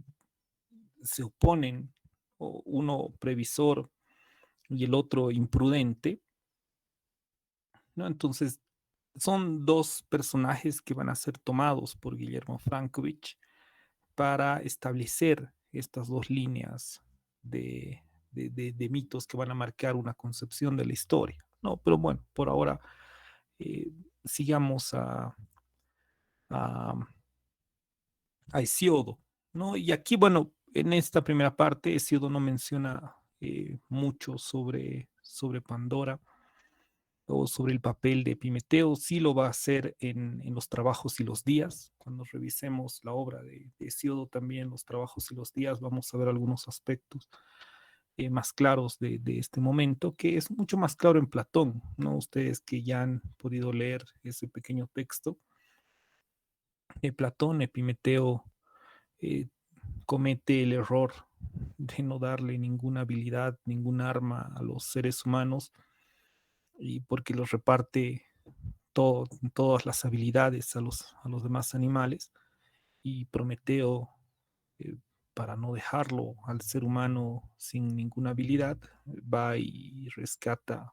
S1: se oponen, o uno previsor y el otro imprudente, ¿no? Entonces, son dos personajes que van a ser tomados por Guillermo Frankovich para establecer estas dos líneas de mitos que van a marcar una concepción de la historia, ¿no? Pero bueno, por ahora sigamos a, a Hesiodo, ¿no? Y aquí, bueno, en esta primera parte, Hesiodo no menciona mucho sobre Pandora o sobre el papel de Epimeteo. Sí lo va a hacer en los trabajos y los días. Cuando revisemos la obra de Hesiodo también, los trabajos y los días, vamos a ver algunos aspectos más claros de este momento, que es mucho más claro en Platón, ¿no? Ustedes que ya han podido leer ese pequeño texto, Platón, Epimeteo, eh, comete el error de no darle ninguna habilidad, ningún arma a los seres humanos, y porque los reparte todas las habilidades a los demás animales, y Prometeo, eh, para no dejarlo al ser humano sin ninguna habilidad, va y rescata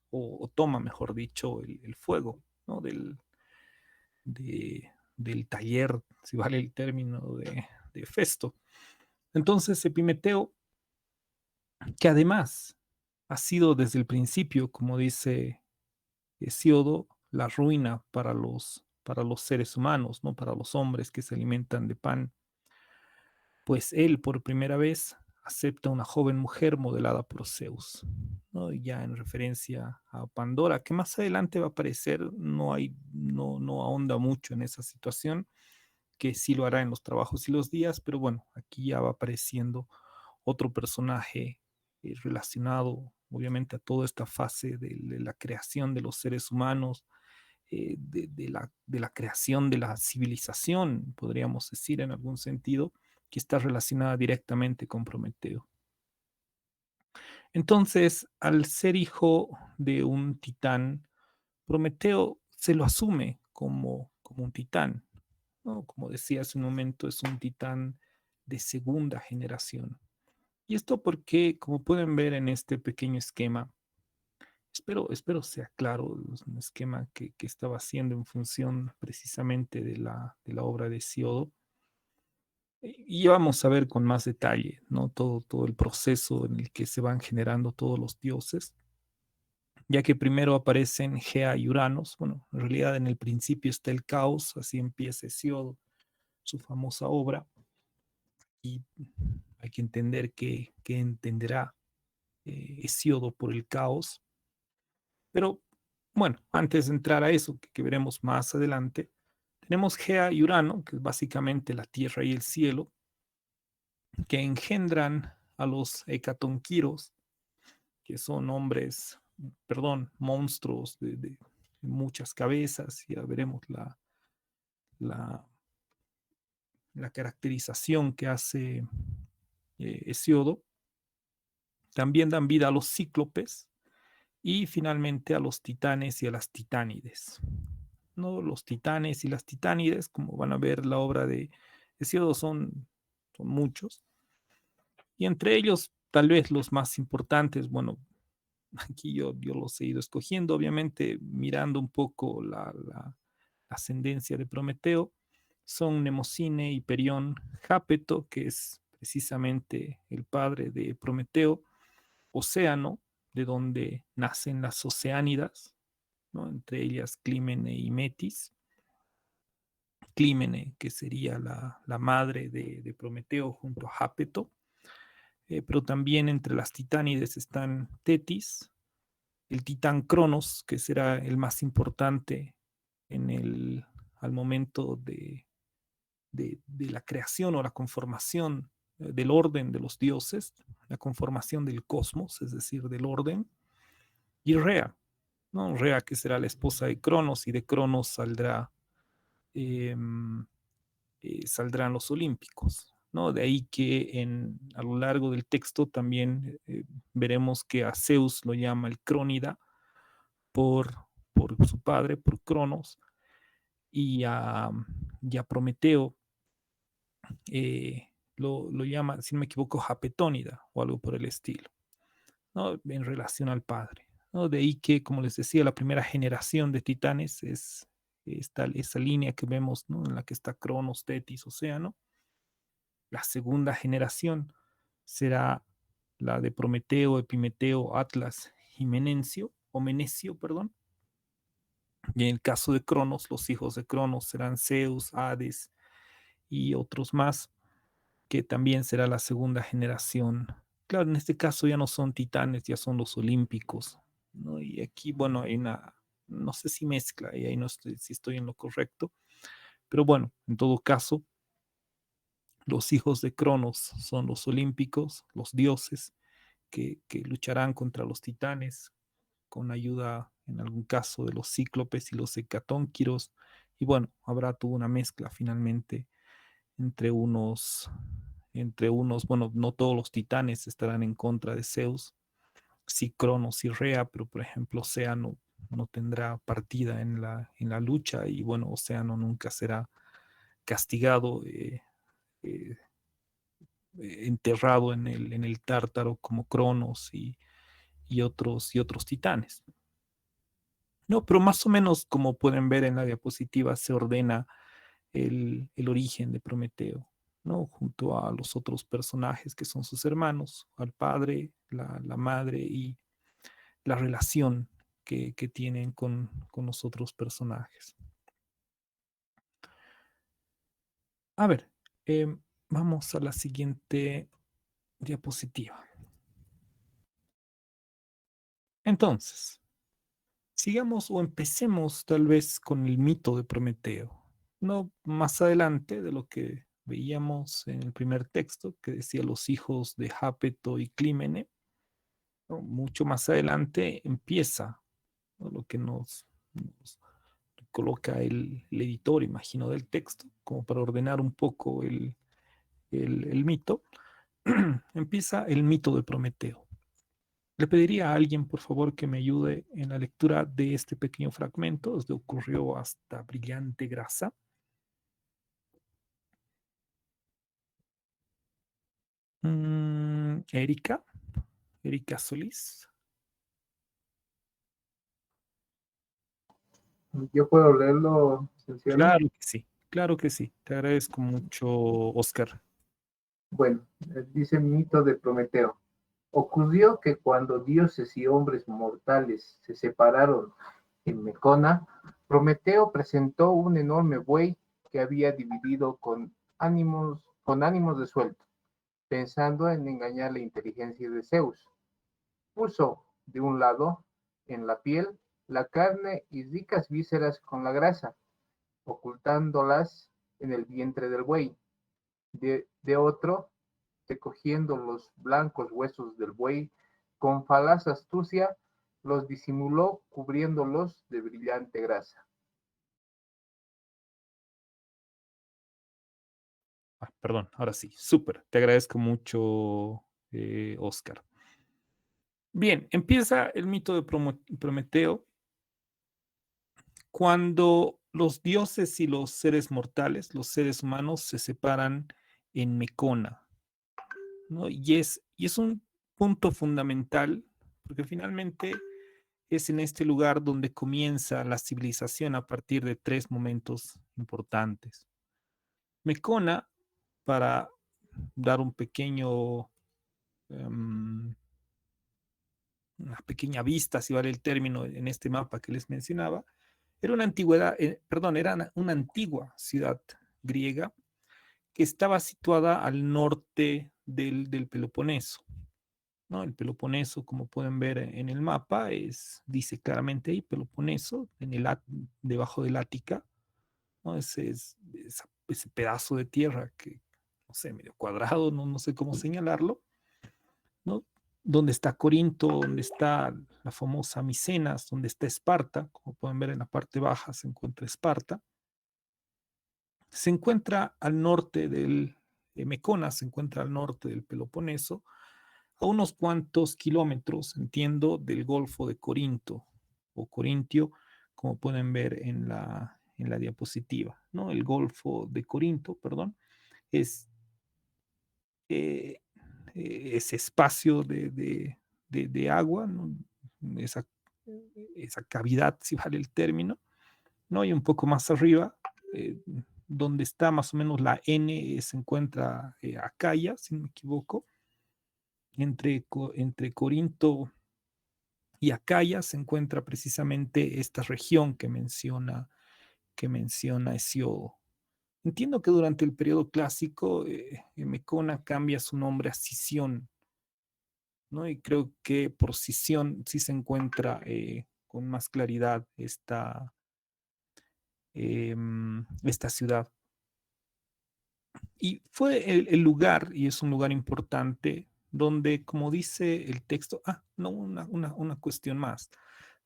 S1: o toma, mejor dicho, el fuego, ¿no? Del taller, si vale el término, de Festo. Entonces, Epimeteo, que además ha sido desde el principio, como dice Hesíodo, la ruina para los seres humanos, ¿no? Para los hombres que se alimentan de pan, pues él por primera vez acepta una joven mujer modelada por Zeus, ¿no? Y ya en referencia a Pandora, que más adelante va a aparecer, no ahonda mucho en esa situación, que sí lo hará en los trabajos y los días, pero bueno, aquí ya va apareciendo otro personaje relacionado obviamente a toda esta fase de la creación de los seres humanos, de la creación de la civilización, podríamos decir en algún sentido, que está relacionada directamente con Prometeo. Entonces, al ser hijo de un titán, Prometeo se lo asume como un titán, ¿no? Como decía hace un momento, es un titán de segunda generación. Y esto porque, como pueden ver en este pequeño esquema, espero sea claro, es un esquema que estaba haciendo en función precisamente de la obra de Hesiodo. Y vamos a ver con más detalle, ¿no? Todo el proceso en el que se van generando todos los dioses, ya que primero aparecen Gea y Uranos. Bueno, en realidad en el principio está el caos, así empieza Hesiodo, su famosa obra, y hay que entender que entenderá Hesíodo por el caos. Pero bueno, antes de entrar a eso, que veremos más adelante, tenemos Gea y Urano, que es básicamente la tierra y el cielo, que engendran a los hecatonquiros, que son hombres, perdón, monstruos de muchas cabezas. Ya veremos la, la caracterización que hace Hesíodo. También dan vida a los cíclopes y finalmente a los titanes y a las titánides. ¿No? Los titanes y las titánides, como van a ver la obra de Hesíodo, son muchos. Y entre ellos, tal vez los más importantes, bueno, aquí yo los he ido escogiendo, obviamente mirando un poco la ascendencia de Prometeo, son Mnemosine, Hiperión, Jápeto, que es precisamente el padre de Prometeo, Océano, de donde nacen las Oceánidas, ¿no? Entre ellas Clímene y Metis. Clímene, que sería la madre de Prometeo junto a Jápeto, pero también entre las titánides están Tetis, el titán Cronos, que será el más importante al momento de la creación o la conformación del orden de los dioses, la conformación del cosmos, es decir, del orden, y Rea, ¿no? Rea, que será la esposa de Cronos, y de Cronos eh, saldrán los olímpicos, ¿no? De ahí que a lo largo del texto también veremos que a Zeus lo llama el Crónida por su padre, por Cronos, y Ya Prometeo lo llama, si no me equivoco, Japetónida o algo por el estilo, ¿no? En relación al padre, ¿no? De ahí que, como les decía, la primera generación de titanes es esa línea que vemos, ¿no? En la que está Cronos, Tetis, Océano. La segunda generación será la de Prometeo, Epimeteo, Atlas y Menecio, perdón. Y en el caso de Cronos, los hijos de Cronos serán Zeus, Hades y otros más, que también será la segunda generación. Claro, en este caso ya no son titanes, ya son los olímpicos, ¿no? Y aquí, bueno, hay una, no sé si mezcla, y ahí no estoy, si estoy en lo correcto, pero bueno, en todo caso, los hijos de Cronos son los olímpicos, los dioses, que lucharán contra los titanes con ayuda, en algún caso, de los cíclopes y los hecatónquiros. Y bueno, habrá toda una mezcla finalmente entre unos, bueno, no todos los titanes estarán en contra de Zeus, sí Cronos y Rea, pero por ejemplo Océano no tendrá partida en la lucha y bueno, Océano nunca será castigado, eh, enterrado en el Tártaro como Cronos y otros titanes. No, pero más o menos como pueden ver en la diapositiva se ordena el origen de Prometeo, ¿no? Junto a los otros personajes que son sus hermanos, al padre, la madre y la relación que tienen con los otros personajes. A ver, vamos a la siguiente diapositiva. Entonces, sigamos o empecemos tal vez con el mito de Prometeo, no más adelante de lo que veíamos en el primer texto que decía los hijos de Jápeto y Clímene, ¿no? Mucho más adelante empieza, ¿no? Lo que nos coloca el editor, imagino, del texto, como para ordenar un poco el mito. Empieza el mito de Prometeo. Le pediría a alguien, por favor, que me ayude en la lectura de este pequeño fragmento, desde ocurrió hasta brillante grasa. Erika Solís.
S5: Yo puedo leerlo, licenciado.
S1: Claro que sí. Te agradezco mucho, Oscar.
S5: Bueno, dice mito de Prometeo. Ocurrió que cuando dioses y hombres mortales se separaron en Mecona, Prometeo presentó un enorme buey que había dividido con ánimos de suelto, pensando en engañar la inteligencia de Zeus. Puso de un lado en la piel la carne y ricas vísceras con la grasa, ocultándolas en el vientre del buey. De otro, recogiendo los blancos huesos del buey, con falaz astucia los disimuló cubriéndolos de brillante grasa.
S1: Perdón, ahora sí, súper. Te agradezco mucho, Oscar. Bien, empieza el mito de Prometeo cuando los dioses y los seres mortales, los seres humanos, se separan en Mecona, ¿no? Y es un punto fundamental, porque finalmente es en este lugar donde comienza la civilización a partir de tres momentos importantes. Mecona, para dar un pequeño, una pequeña vista, si vale el término, en este mapa que les mencionaba, era una era una antigua ciudad griega que estaba situada al norte del Peloponeso, ¿no? El Peloponeso, como pueden ver en el mapa, dice claramente ahí Peloponeso, debajo del Ática, ¿no? Ese pedazo de tierra que, no sé, medio cuadrado, no sé cómo señalarlo, ¿no? Donde está Corinto, donde está la famosa Micenas, donde está Esparta, como pueden ver en la parte baja se encuentra Esparta. Se encuentra al norte Mecona, se encuentra al norte del Peloponeso, a unos cuantos kilómetros, entiendo, del Golfo de Corinto o Corintio, como pueden ver en la diapositiva, ¿no? El Golfo de Corinto, perdón, es ese espacio de agua, ¿no? esa cavidad, si vale el término, ¿no? Y un poco más arriba, donde está más o menos la N, se encuentra Acaya, si no me equivoco. Entre Corinto y Acaya se encuentra precisamente esta región que menciona Hesíodo. Entiendo que durante el periodo clásico, Mecona cambia su nombre a Sición, ¿no? Y creo que por Sición sí se encuentra con más claridad esta ciudad. Y fue el lugar, y es un lugar importante, donde, como dice el texto, no, una cuestión más.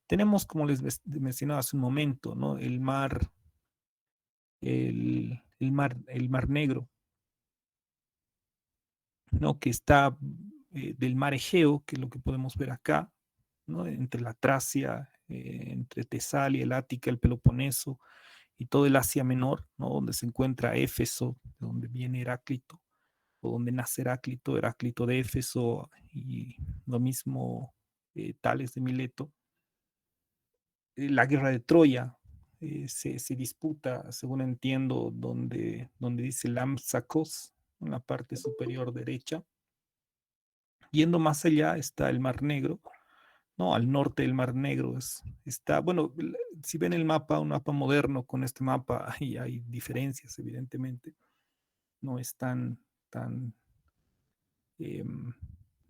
S1: Tenemos, como les mencionaba hace un momento, ¿no? El mar Negro, ¿no? Que está del mar Egeo, que es lo que podemos ver acá, ¿no? Entre la Tracia, entre Tesalia, el Ática, el Peloponeso y todo el Asia Menor, ¿no? Donde se encuentra Éfeso, de donde viene Heráclito, o donde nace Heráclito de Éfeso, y lo mismo Tales de Mileto. La guerra de Troya se disputa, según entiendo, donde dice Lampsacos, en la parte superior derecha. Yendo más allá está el Mar Negro, ¿no? Al norte del Mar Negro está, bueno, si ven el mapa, un mapa moderno con este mapa, ahí hay diferencias, evidentemente. No es no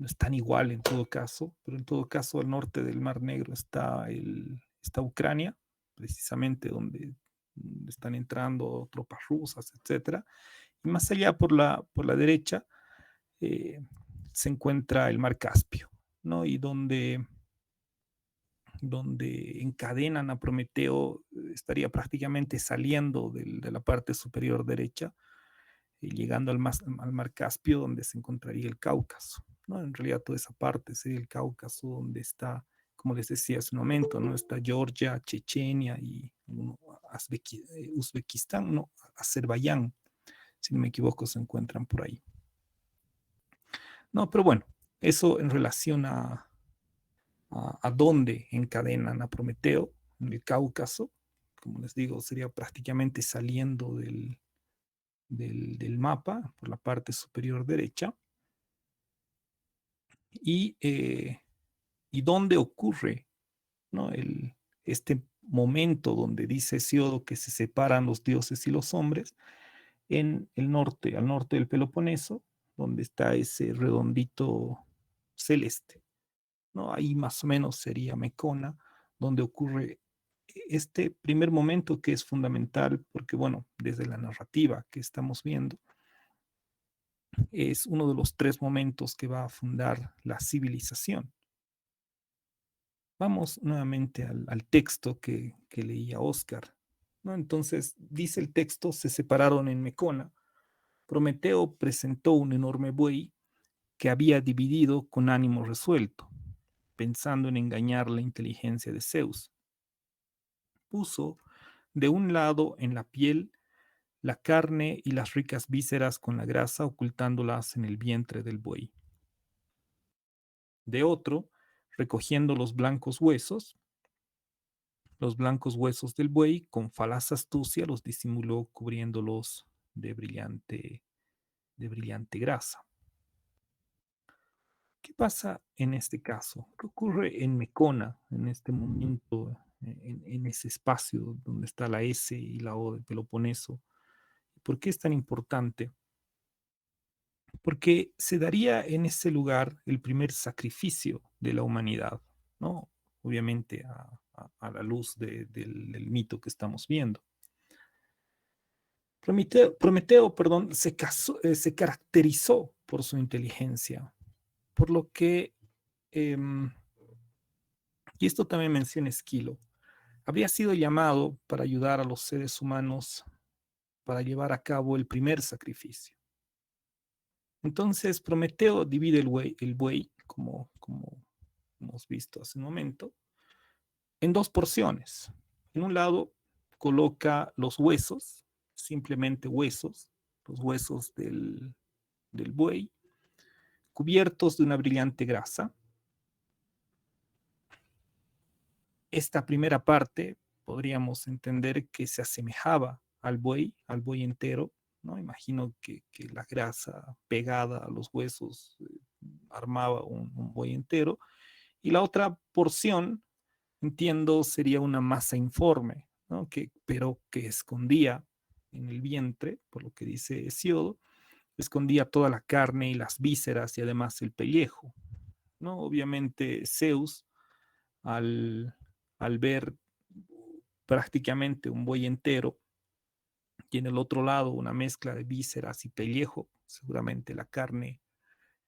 S1: es tan igual en todo caso, pero en todo caso al norte del Mar Negro está Ucrania, precisamente donde están entrando tropas rusas, etcétera. Y más allá por la derecha se encuentra el Mar Caspio, ¿no? Y donde encadenan a Prometeo, estaría prácticamente saliendo de la parte superior derecha, llegando al Mar Caspio, donde se encontraría el Cáucaso, ¿no? En realidad toda esa parte sería el Cáucaso, donde está, como les decía hace un momento, ¿no? Está Georgia, Chechenia y Uzbekistán, no, Azerbaiyán, si no me equivoco, se encuentran por ahí. No, pero bueno, eso en relación a dónde encadenan a Prometeo, en el Cáucaso. Como les digo, sería prácticamente saliendo del mapa por la parte superior derecha. Y dónde ocurre, ¿no? Este momento donde dice Hesíodo que se separan los dioses y los hombres, en el norte, al norte del Peloponeso, donde está ese redondito celeste, ¿no? Ahí más o menos sería Mecona, donde ocurre este primer momento que es fundamental, porque bueno, desde la narrativa que estamos viendo, es uno de los 3 momentos que va a fundar la civilización. Vamos nuevamente al texto que leía Oscar, ¿no? Entonces, dice el texto, se separaron en Mecona. Prometeo presentó un enorme buey que había dividido con ánimo resuelto, pensando en engañar la inteligencia de Zeus. Puso de un lado en la piel la carne y las ricas vísceras con la grasa, ocultándolas en el vientre del buey. De otro, recogiendo los blancos huesos del buey, con falaz astucia los disimuló cubriéndolos de brillante grasa. ¿Qué pasa en este caso? ¿Qué ocurre en Mecona, en este momento, en ese espacio donde está la S y la O del Peloponeso? ¿Por qué es tan importante? Porque se daría en ese lugar el primer sacrificio de la humanidad, ¿no? Obviamente a la luz del mito que estamos viendo. Prometeo, se caracterizó por su inteligencia, por lo que, y esto también menciona Esquilo, habría sido llamado para ayudar a los seres humanos para llevar a cabo el primer sacrificio. Entonces Prometeo divide el buey, como hemos visto hace un momento, en 2 porciones. En un lado, coloca los huesos, simplemente huesos, los huesos del buey, cubiertos de una brillante grasa. Esta primera parte podríamos entender que se asemejaba al buey entero, ¿no? Imagino que la grasa pegada a los huesos armaba un buey entero. Y la otra porción, entiendo, sería una masa informe, ¿no? Pero que escondía en el vientre, por lo que dice Hesiodo, escondía toda la carne y las vísceras y además el pellejo, ¿no? Obviamente Zeus, al, al ver prácticamente un buey entero y en el otro lado una mezcla de vísceras y pellejo, seguramente la carne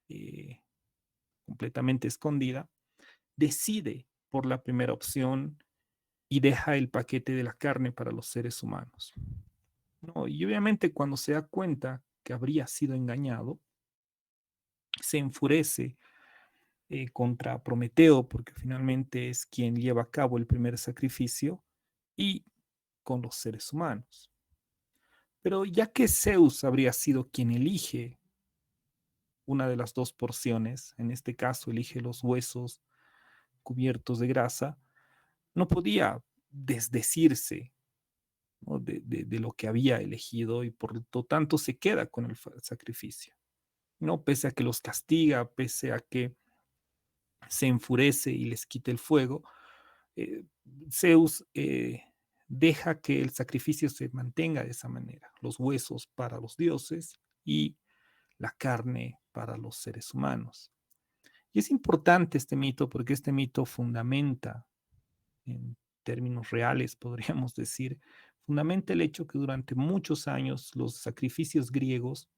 S1: eh, completamente escondida, decide por la primera opción y deja el paquete de la carne para los seres humanos. ¿No? Y obviamente cuando se da cuenta que habría sido engañado, se enfurece contra Prometeo, porque finalmente es quien lleva a cabo el primer sacrificio, y con los seres humanos. Pero ya que Zeus habría sido quien elige una de las dos porciones, en este caso elige los huesos cubiertos de grasa, no podía desdecirse, ¿no? de lo que había elegido y por lo tanto se queda con el sacrificio, ¿no? Pese a que los castiga, pese a que se enfurece y les quita el fuego, Zeus deja que el sacrificio se mantenga de esa manera, los huesos para los dioses y la carne para los seres humanos. Y es importante este mito porque este mito fundamenta, en términos reales podríamos decir, fundamenta el hecho que durante muchos años los sacrificios griegos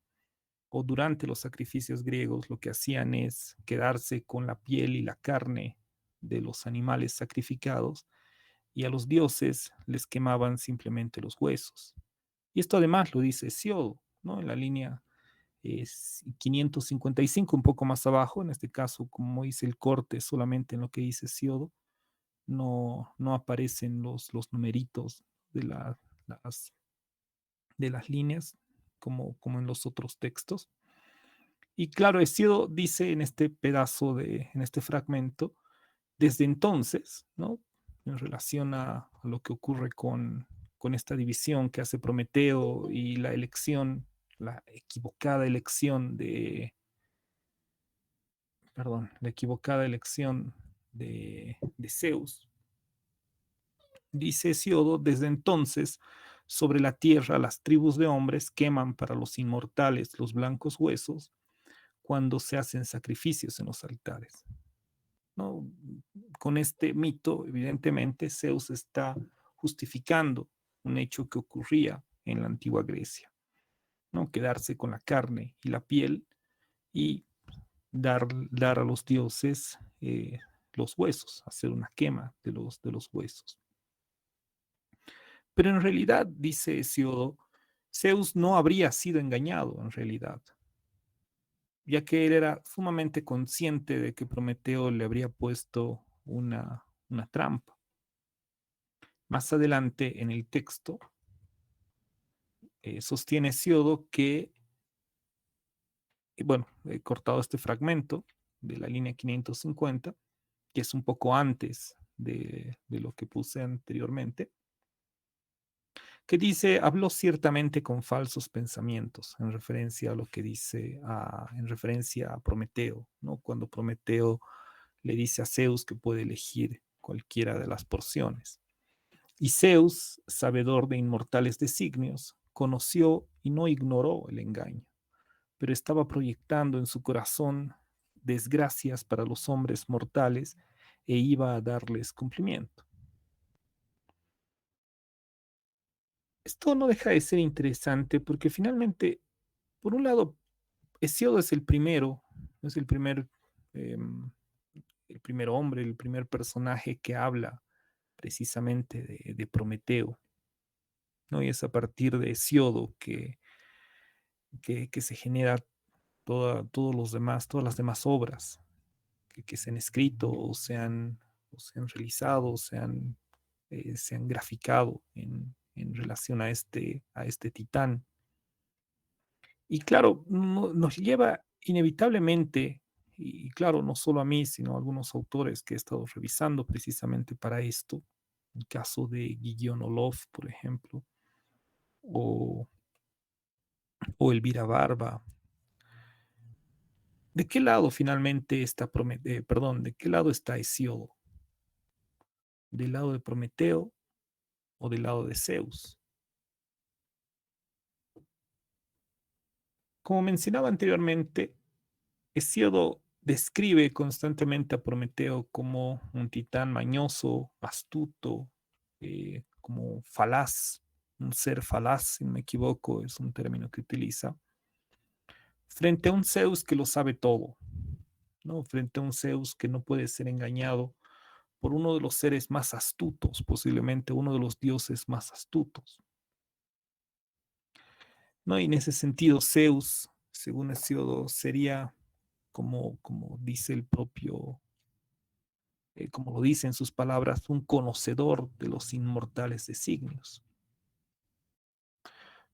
S1: o durante los sacrificios griegos lo que hacían es quedarse con la piel y la carne de los animales sacrificados y a los dioses les quemaban simplemente los huesos. Y esto además lo dice Hesiodo, ¿no? En la línea 555, un poco más abajo, en este caso, como hice el corte solamente en lo que dice Hesiodo, no aparecen los numeritos de, las, de las líneas como en los otros textos. Y claro, Hesiodo dice en este pedazo, en este fragmento, desde entonces, ¿no? En relación a lo que ocurre con esta división que hace Prometeo y la elección, la equivocada elección la equivocada elección de Zeus. Dice Hesiodo, desde entonces, sobre la tierra las tribus de hombres queman para los inmortales los blancos huesos cuando se hacen sacrificios en los altares, ¿no? Con este mito, evidentemente, Zeus está justificando un hecho que ocurría en la antigua Grecia, ¿no? Quedarse con la carne y la piel y dar a los dioses los huesos, hacer una quema de los huesos. Pero en realidad, dice Hesiodo, Zeus no habría sido engañado en realidad, ya que él era sumamente consciente de que Prometeo le habría puesto una trampa. Más adelante en el texto sostiene Hesiodo que, bueno, he cortado este fragmento de la línea 550, que es un poco antes de lo que puse anteriormente, que dice, habló ciertamente con falsos pensamientos, en referencia a lo que dice, en referencia a Prometeo, ¿no? Cuando Prometeo le dice a Zeus que puede elegir cualquiera de las porciones. Y Zeus, sabedor de inmortales designios, conoció y no ignoró el engaño, pero estaba proyectando en su corazón desgracias para los hombres mortales e iba a darles cumplimiento. Esto no deja de ser interesante porque finalmente, por un lado, Hesiodo es el primero, es eh, el primer hombre, el primer personaje que habla precisamente de Prometeo, ¿no? Y es a partir de Hesiodo que se genera todas las demás obras que se han escrito o se han realizado, se han graficado en relación a este titán. Y claro, nos lleva inevitablemente, y claro, no solo a mí, sino a algunos autores que he estado revisando precisamente para esto, el caso de Guillaume Olof, por ejemplo, o, o Elvira Barba. ¿De qué lado finalmente está perdón, de qué lado está Hesíodo? ¿Del lado de Prometeo o del lado de Zeus? Como mencionaba anteriormente, Hesíodo describe constantemente a Prometeo como un titán mañoso, astuto, como falaz, un ser falaz, si no me equivoco, es un término que utiliza, frente a un Zeus que lo sabe todo, ¿no? Frente a un Zeus que no puede ser engañado por uno de los seres más astutos, posiblemente uno de los dioses más astutos, ¿no? Y en ese sentido, Zeus, según Hesíodo, sería como dice el propio, como lo dice en sus palabras, un conocedor de los inmortales designios.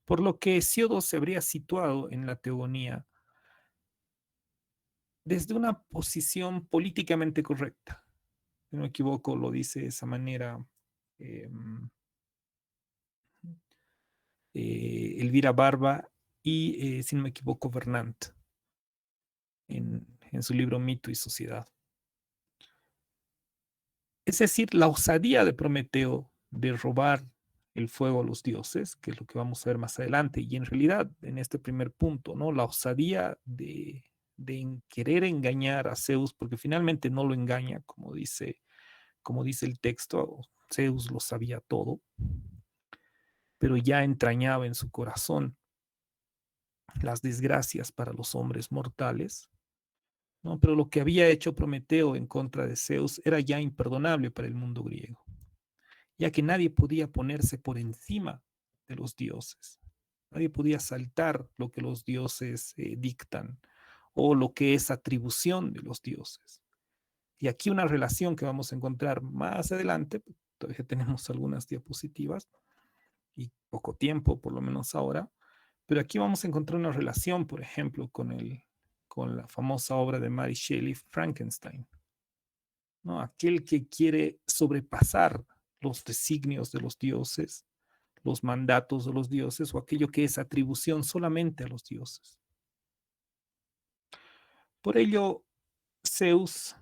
S1: Por lo que Hesíodo se habría situado en la teogonía desde una posición políticamente correcta. Si no me equivoco, lo dice de esa manera Elvira Barba y, si no me equivoco, Vernant en su libro Mito y Sociedad. Es decir, la osadía de Prometeo de robar el fuego a los dioses, que es lo que vamos a ver más adelante, y en realidad en este primer punto, ¿no? La osadía de querer engañar a Zeus, porque finalmente no lo engaña, como dice el texto, Zeus lo sabía todo, pero ya entrañaba en su corazón las desgracias para los hombres mortales, ¿no? Pero lo que había hecho Prometeo en contra de Zeus era ya imperdonable para el mundo griego, ya que nadie podía ponerse por encima de los dioses. Nadie podía saltar lo que los dioses dictan o lo que es atribución de los dioses. Y aquí una relación que vamos a encontrar más adelante, todavía tenemos algunas diapositivas y poco tiempo, por lo menos ahora, pero aquí vamos a encontrar una relación, por ejemplo, con la famosa obra de Mary Shelley, Frankenstein, ¿no? Aquel que quiere sobrepasar los designios de los dioses, los mandatos de los dioses o aquello que es atribución solamente a los dioses. Por ello, Zeus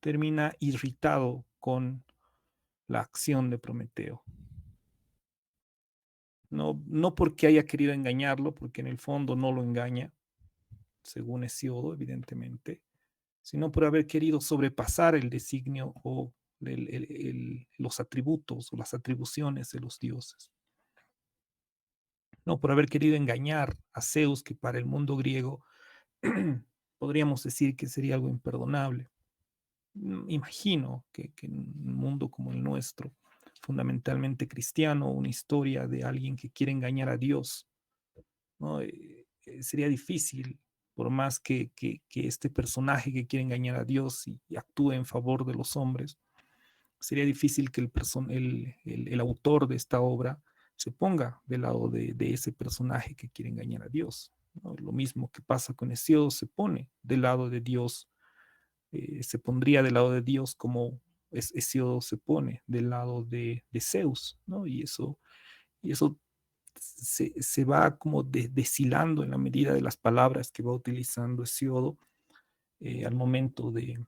S1: termina irritado con la acción de Prometeo. No porque haya querido engañarlo, porque en el fondo no lo engaña, según Hesíodo, evidentemente, sino por haber querido sobrepasar el designio o los atributos o las atribuciones de los dioses. No, por haber querido engañar a Zeus, que para el mundo griego podríamos decir que sería algo imperdonable. Imagino que en un mundo como el nuestro, fundamentalmente cristiano, una historia de alguien que quiere engañar a Dios, ¿no? Sería difícil, por más que este personaje que quiere engañar a Dios y actúe en favor de los hombres, sería difícil que el autor de esta obra se ponga del lado de ese personaje que quiere engañar a Dios, ¿no? Lo mismo que pasa con Hesíodo, se pone del lado de Dios, se pondría del lado de Dios como Hesíodo se pone del lado de Zeus, ¿no? Y eso se va como deshilando en la medida de las palabras que va utilizando Hesíodo al momento de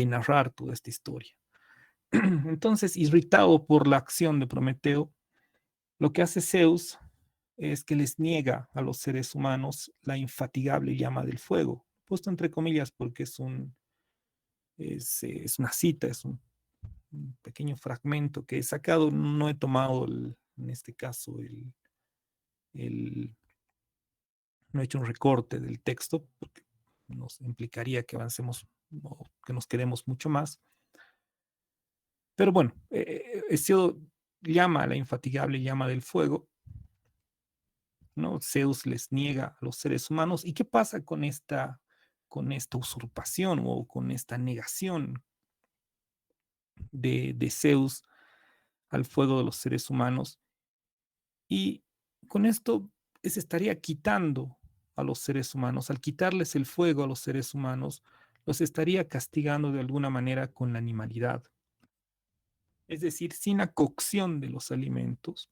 S1: narrar toda esta historia. Entonces, irritado por la acción de Prometeo, lo que hace Zeus es que les niega a los seres humanos la infatigable llama del fuego, puesto entre comillas porque es una cita, es un pequeño fragmento que he sacado, no he tomado en este caso no he hecho un recorte del texto porque nos implicaría que avancemos o que nos quedemos mucho más. Pero bueno, Hesíodo llama a la infatigable llama del fuego, ¿no? Zeus les niega a los seres humanos. ¿Y qué pasa con esta usurpación o con esta negación de Zeus al fuego de los seres humanos, y con esto se estaría quitando a los seres humanos. Al quitarles el fuego a los seres humanos, los estaría castigando de alguna manera con la animalidad. Es decir, sin la cocción de los alimentos,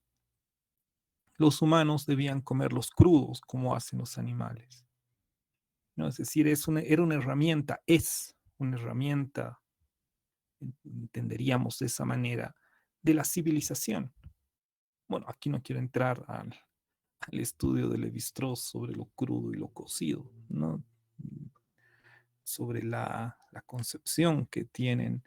S1: los humanos debían comerlos crudos como hacen los animales, ¿no? Es decir, era una herramienta, es una herramienta, entenderíamos de esa manera, de la civilización. Bueno, aquí no quiero entrar al estudio de Lévi-Strauss sobre lo crudo y lo cocido, ¿no? Sobre la concepción que tienen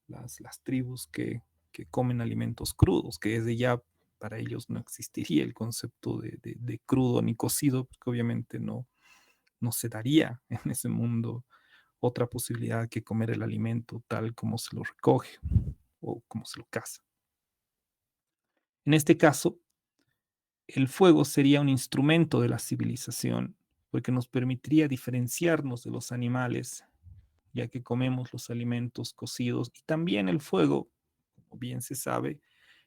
S1: las tribus que comen alimentos crudos, que desde ya para ellos no existiría el concepto de crudo ni cocido, porque obviamente no se daría en ese mundo otra posibilidad que comer el alimento tal como se lo recoge o como se lo caza. En este caso, el fuego sería un instrumento de la civilización porque nos permitiría diferenciarnos de los animales, ya que comemos los alimentos cocidos, y también el fuego, como bien se sabe,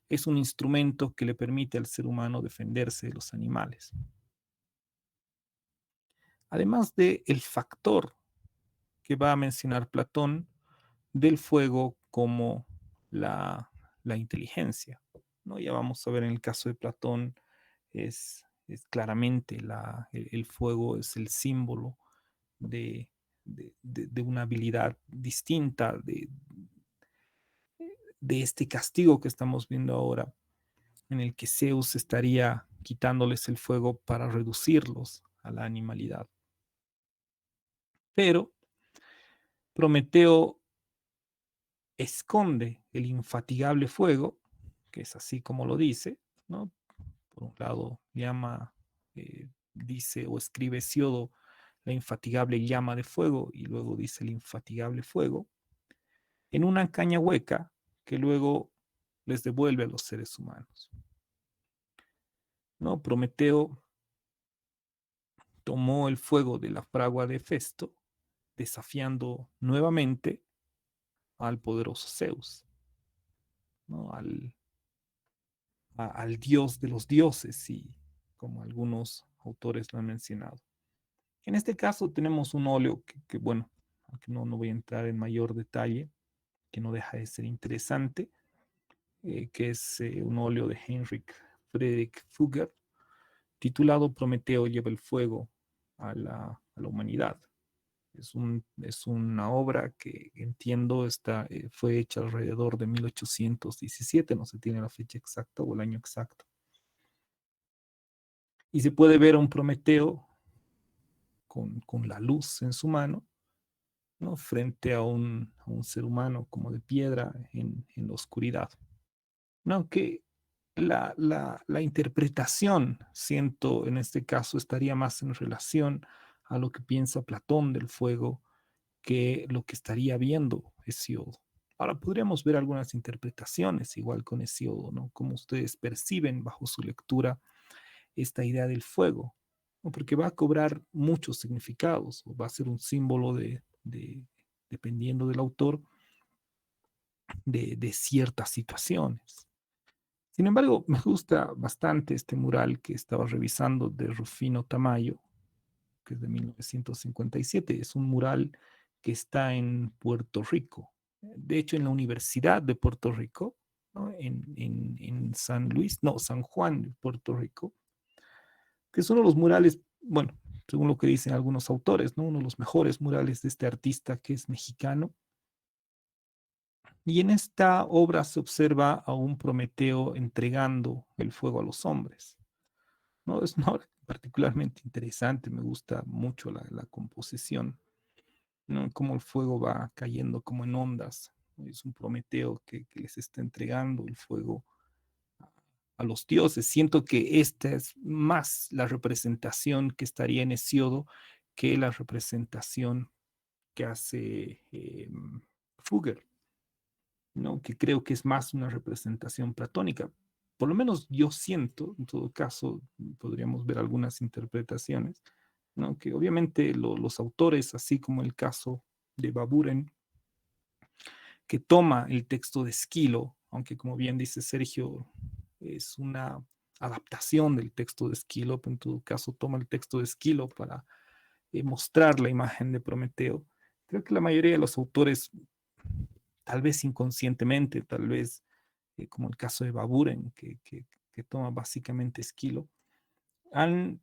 S1: es un instrumento que le permite al ser humano defenderse de los animales. Además de el factor que va a mencionar Platón del fuego como la inteligencia, ¿no? Ya vamos a ver en el caso de Platón, es claramente el fuego es el símbolo de, de una habilidad distinta de este castigo que estamos viendo ahora, en el que Zeus estaría quitándoles el fuego para reducirlos a la animalidad. Pero Prometeo esconde el infatigable fuego, que es así como lo dice, ¿no? Por un lado llama, dice o escribe Hesiodo la infatigable llama de fuego, y luego dice el infatigable fuego, en una caña hueca que luego les devuelve a los seres humanos, ¿no? Prometeo tomó el fuego de la fragua de Festo, desafiando nuevamente al poderoso Zeus, ¿no? Al dios de los dioses, y como algunos autores lo han mencionado. En este caso tenemos un óleo que bueno, aunque no voy a entrar en mayor detalle, que no deja de ser interesante, que es un óleo de Heinrich Friedrich Fugger, titulado Prometeo lleva el fuego a la humanidad. Es una obra que entiendo fue hecha alrededor de 1817, no se tiene la fecha exacta o el año exacto. Y se puede ver a un Prometeo con la luz en su mano, ¿no? Frente a un ser humano como de piedra en la oscuridad. ¿No? Que la interpretación, siento, en este caso estaría más en relación a lo que piensa Platón del fuego que lo que estaría viendo Hesiodo. Ahora podríamos ver algunas interpretaciones igual con Hesiodo, ¿no? Cómo ustedes perciben bajo su lectura esta idea del fuego, ¿no? Porque va a cobrar muchos significados, o va a ser un símbolo dependiendo del autor, de ciertas situaciones. Sin embargo, me gusta bastante este mural que estaba revisando de Rufino Tamayo, que es de 1957. Es un mural que está en Puerto Rico. De hecho, en la Universidad de Puerto Rico, ¿no? En San Luis, no, San Juan de Puerto Rico, que es uno de los murales, bueno, según lo que dicen algunos autores, ¿no? Uno de los mejores murales de este artista que es mexicano. Y en esta obra se observa a un Prometeo entregando el fuego a los hombres, ¿no? Es una obra particularmente interesante, me gusta mucho la composición, ¿no? Cómo el fuego va cayendo como en ondas, ¿no? Es un Prometeo que les está entregando el fuego a los dioses. Siento que esta es más la representación que estaría en Hesiodo que la representación que hace Fugger, ¿no? Que creo que es más una representación platónica. Por lo menos yo siento, en todo caso, podríamos ver algunas interpretaciones, ¿no? Que obviamente los autores, así como el caso de Baburen, que toma el texto de Esquilo aunque como bien dice Sergio, es una adaptación del texto de Esquilo, pero en todo caso toma el texto de Esquilo para mostrar la imagen de Prometeo. Creo que la mayoría de los autores, tal vez inconscientemente, tal vez como el caso de Baburen, que toma básicamente Esquilo, han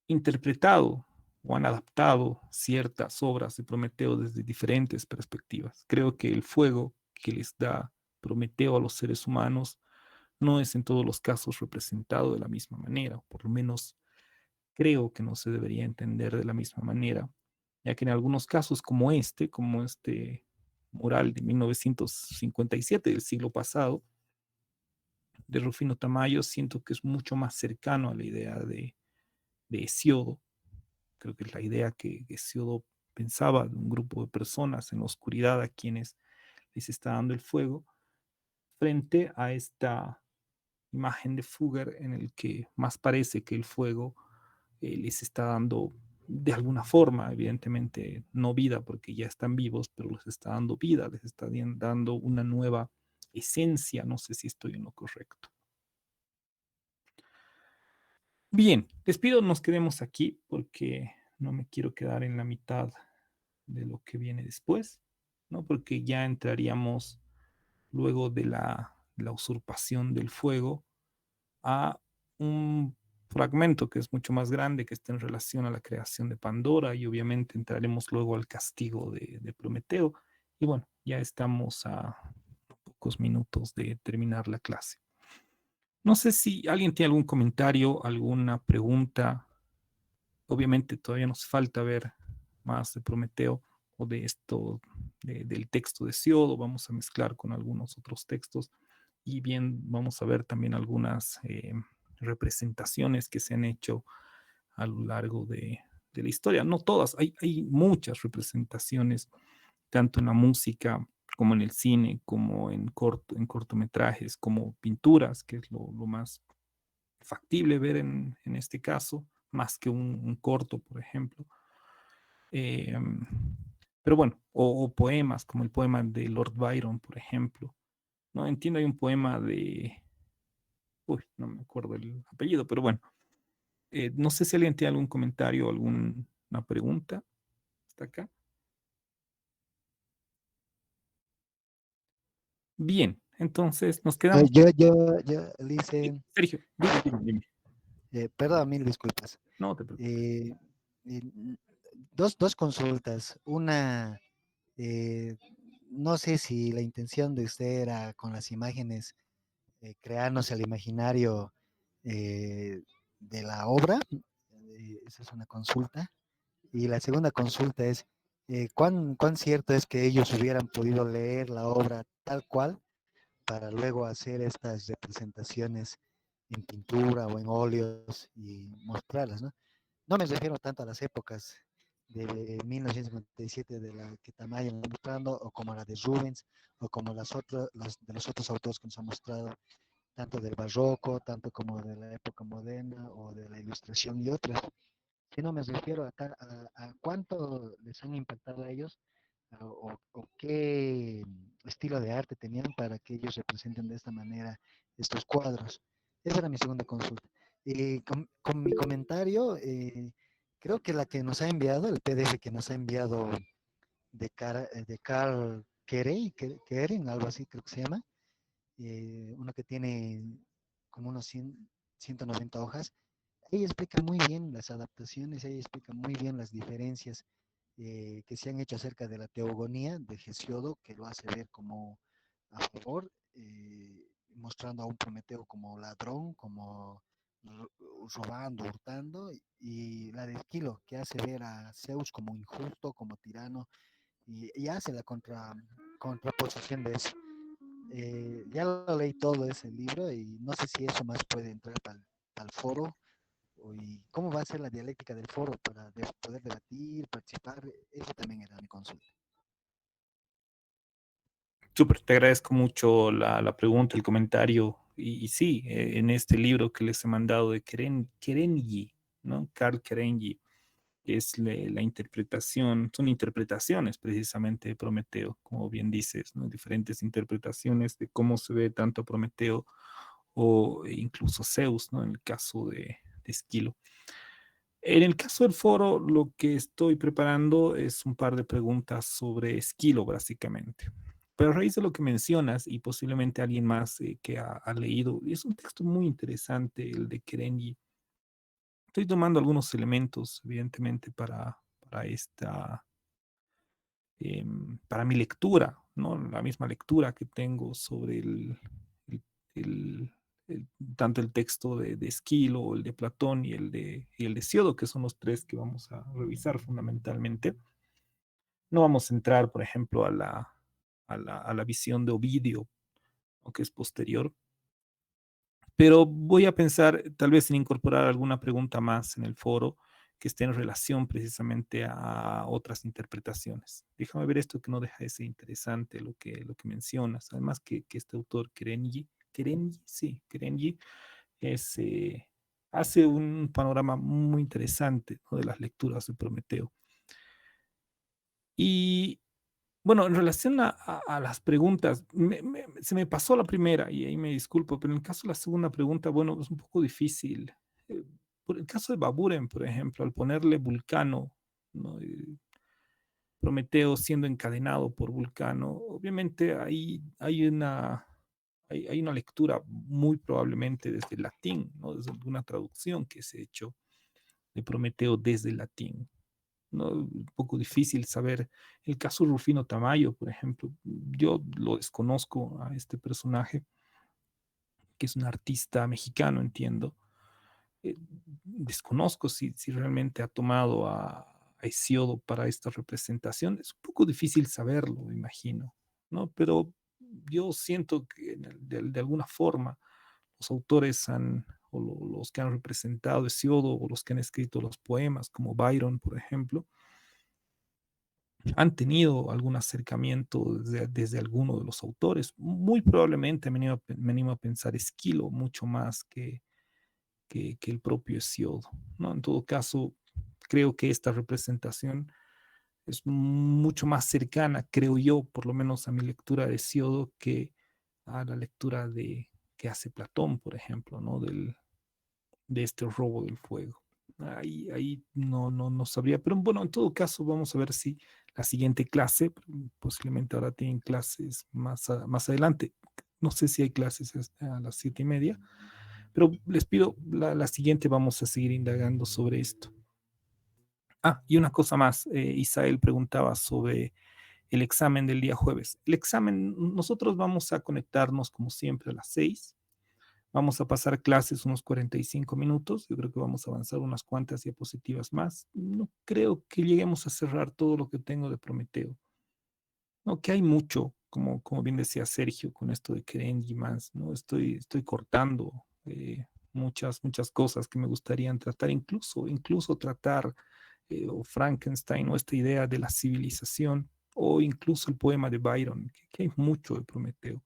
S1: interpretado o han adaptado ciertas obras de Prometeo desde diferentes perspectivas. Creo que el fuego que les da Prometeo a los seres humanos no es en todos los casos representado de la misma manera, o por lo menos creo que no se debería entender de la misma manera, ya que en algunos casos como este mural de 1957 del siglo pasado, de Rufino Tamayo, siento que es mucho más cercano a la idea de Hesiodo. Creo que es la idea que Hesiodo pensaba de un grupo de personas en la oscuridad a quienes les está dando el fuego, frente a esta imagen de Fugger en el que más parece que el fuego les está dando de alguna forma, evidentemente no vida porque ya están vivos, pero les está dando vida, les está dando una nueva esencia. No sé si estoy en lo correcto. Bien, les pido nos quedemos aquí porque no me quiero quedar en la mitad de lo que viene después, ¿no? Porque ya entraríamos luego de la usurpación del fuego a un fragmento que es mucho más grande, que está en relación a la creación de Pandora, y obviamente entraremos luego al castigo de Prometeo. Y bueno, ya estamos a pocos minutos de terminar la clase. No sé si alguien tiene algún comentario, alguna pregunta. Obviamente todavía nos falta ver más de Prometeo o de esto, del texto de Hesiodo. Vamos a mezclar con algunos otros textos y bien vamos a ver también algunas representaciones que se han hecho a lo largo de la historia. No todas, hay muchas representaciones, tanto en la música como en el cine, como en cortometrajes, como pinturas, que es lo más factible ver en este caso, más que un corto, por ejemplo. Eh, pero bueno, o poemas, como el poema de Lord Byron, por ejemplo. No entiendo, hay un poema de, uy, no me acuerdo el apellido, pero bueno, no sé si alguien tiene algún comentario o alguna pregunta hasta acá. Bien, entonces nos quedamos.
S2: Le hice,
S1: Sergio, dime.
S2: perdón, mil disculpas.
S1: No te preocupes.
S2: Eh, eh, dos consultas. Una, eh, no sé si la intención de usted era con las imágenes crearnos el imaginario de la obra. Esa es una consulta. Y la segunda consulta es, ¿cuán cierto es que ellos hubieran podido leer la obra tal cual para luego hacer estas representaciones en pintura o en óleos y mostrarlas, ¿no? No me refiero tanto a las épocas de 1957 de la que Tamayo nos está mostrando, o como la de Rubens, o como de los otros autores que nos han mostrado, tanto del barroco, tanto como de la época moderna o de la ilustración y otras. Si no me refiero a cuánto les han impactado a ellos o qué estilo de arte tenían para que ellos representen de esta manera estos cuadros. Esa era mi segunda consulta. Con mi comentario, creo que la que nos ha enviado, el PDF que nos ha enviado de Carl Keren, algo así creo que se llama, uno que tiene como unos 190 hojas. Ella explica muy bien las adaptaciones, ella explica muy bien las diferencias que se han hecho acerca de la teogonía de Hesiodo, que lo hace ver como a favor, mostrando a un Prometeo como ladrón, como robando, hurtando, y la de Esquilo, que hace ver a Zeus como injusto, como tirano, y hace la contraposición de eso. Ya lo leí todo ese libro y no sé si eso más puede entrar al foro y cómo va a ser la dialéctica del foro para poder debatir, participar. Eso también era mi consulta.
S1: Súper, te agradezco mucho la pregunta, el comentario. Y sí, en este libro que les he mandado de Kerenyi, ¿no? Carl Kerenyi, que es la interpretación, son interpretaciones precisamente de Prometeo, como bien dices, ¿no? Diferentes interpretaciones de cómo se ve tanto Prometeo o incluso Zeus, ¿no? En el caso de Esquilo. En el caso del foro, lo que estoy preparando es un par de preguntas sobre Esquilo, básicamente. Pero a raíz de lo que mencionas, y posiblemente alguien más que ha leído, es un texto muy interesante, el de Kerenyi. Estoy tomando algunos elementos, evidentemente, para esta, para mi lectura, ¿no? La misma lectura que tengo sobre el- el- tanto el texto de Esquilo, el de Platón y el de Siodo, que son los tres que vamos a revisar fundamentalmente. No vamos a entrar, por ejemplo, a la visión de Ovidio, ¿no? Que es posterior, pero voy a pensar tal vez en incorporar alguna pregunta más en el foro que esté en relación precisamente a otras interpretaciones. Déjame ver esto que no deja de ser interesante lo que mencionas. Además que este autor, Kerenyi, es, hace un panorama muy interesante, ¿no? De las lecturas de Prometeo. Y bueno, en relación a las preguntas, se me pasó la primera y ahí me disculpo, pero en el caso de la segunda pregunta, bueno, es un poco difícil. Eh, por el caso de Baburen, por ejemplo, al ponerle Vulcano, ¿no? Prometeo siendo encadenado por Vulcano, obviamente ahí hay una lectura muy probablemente desde el latín, ¿no? Desde una traducción que se ha hecho de Prometeo desde el latín. ¿No? Un poco difícil saber. El caso Rufino Tamayo, por ejemplo, yo lo desconozco a este personaje, que es un artista mexicano, entiendo. Desconozco si realmente ha tomado a Hesiodo para esta representación. Es un poco difícil saberlo, me imagino, ¿no? Pero yo siento que de alguna forma los autores o los que han representado a Hesiodo o los que han escrito los poemas, como Byron, por ejemplo, han tenido algún acercamiento desde alguno de los autores. Muy probablemente me animo a pensar Esquilo mucho más que el propio Hesiodo, ¿no? En todo caso, creo que esta representación es mucho más cercana, creo yo, por lo menos a mi lectura de Hesiodo, que a la lectura que hace Platón, por ejemplo, ¿no? De este robo del fuego. Ahí no sabría, pero bueno, en todo caso vamos a ver si la siguiente clase, posiblemente ahora tienen clases más adelante, no sé si hay clases a las 7:30, pero les pido, la siguiente vamos a seguir indagando sobre esto. Y una cosa más, Isael preguntaba sobre el examen del día jueves. El examen, nosotros vamos a conectarnos como siempre a las 6. Vamos a pasar clases unos 45 minutos. Yo creo que vamos a avanzar unas cuantas diapositivas más. No creo que lleguemos a cerrar todo lo que tengo de Prometeo. No, que hay mucho, como bien decía Sergio, con esto de Kerengi más, ¿no? Estoy cortando muchas cosas que me gustarían tratar, incluso tratar o Frankenstein o esta idea de la civilización o incluso el poema de Byron, que hay mucho de Prometeo.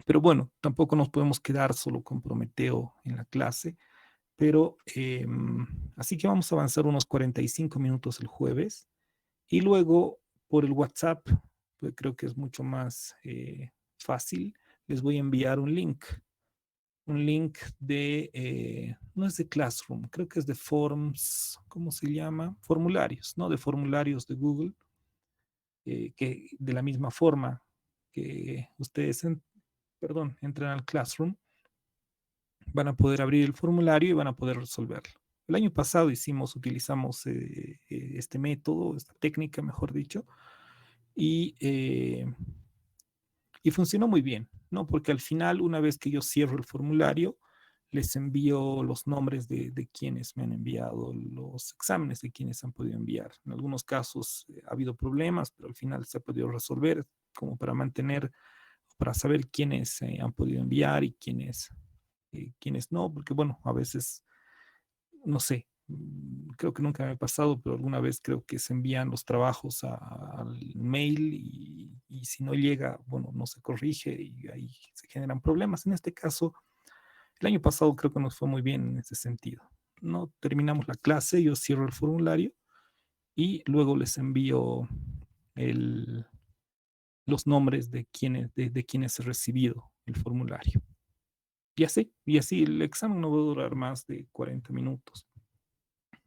S1: Pero bueno, tampoco nos podemos quedar solo con Prometeo en la clase, pero así que vamos a avanzar unos 45 minutos el jueves y luego por el WhatsApp, pues creo que es mucho más fácil, les voy a enviar un link no es de Classroom, creo que es de Forms, ¿cómo se llama? Formularios, ¿no? De formularios de Google, que de la misma forma que ustedes, entran al Classroom, van a poder abrir el formulario y van a poder resolverlo. El año pasado utilizamos este método, esta técnica, mejor dicho, y, y funcionó muy bien, ¿no? Porque al final, una vez que yo cierro el formulario, les envío los nombres de quienes me han enviado los exámenes, de quienes han podido enviar. En algunos casos ha habido problemas, pero al final se ha podido resolver como para saber quiénes han podido enviar y quiénes no, porque bueno, a veces, no sé, creo que nunca me ha pasado, pero alguna vez creo que se envían los trabajos al mail y si no llega, bueno, no se corrige y ahí se generan problemas. En este caso, el año pasado creo que nos fue muy bien en ese sentido. no terminamos la clase, yo cierro el formulario y luego les envío los nombres de quienes he recibido el formulario. Y así el examen no va a durar más de 40 minutos.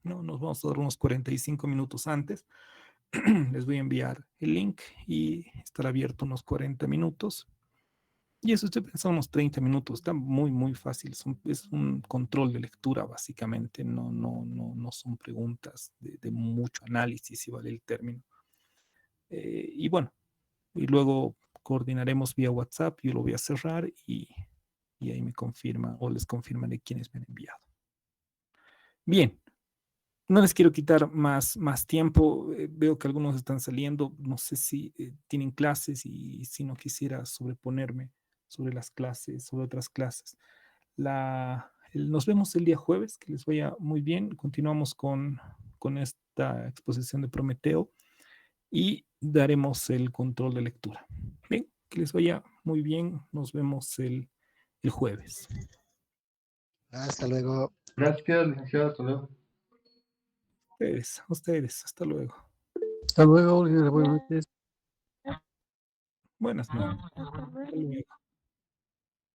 S1: No, nos vamos a dar unos 45 minutos antes. Les voy a enviar el link y estará abierto unos 40 minutos. Y eso estoy pensando unos 30 minutos. Está muy, muy fácil. Es un control de lectura, básicamente. No son preguntas de mucho análisis, si vale el término. Y bueno, y luego coordinaremos vía WhatsApp. Yo lo voy a cerrar y ahí me confirma o les confirmaré quiénes me han enviado. Bien. No les quiero quitar más tiempo. Veo que algunos están saliendo. No sé si tienen clases y si no quisiera sobreponerme sobre las clases, sobre otras clases. Nos vemos el día jueves, que les vaya muy bien. Continuamos con esta exposición de Prometeo y daremos el control de lectura. Bien, que les vaya muy bien. Nos vemos el jueves.
S2: Hasta luego.
S5: Gracias, licenciado. Hasta luego.
S1: Ustedes, hasta luego.
S3: Hasta luego, buenas noches.
S1: Buenas noches. Hasta luego.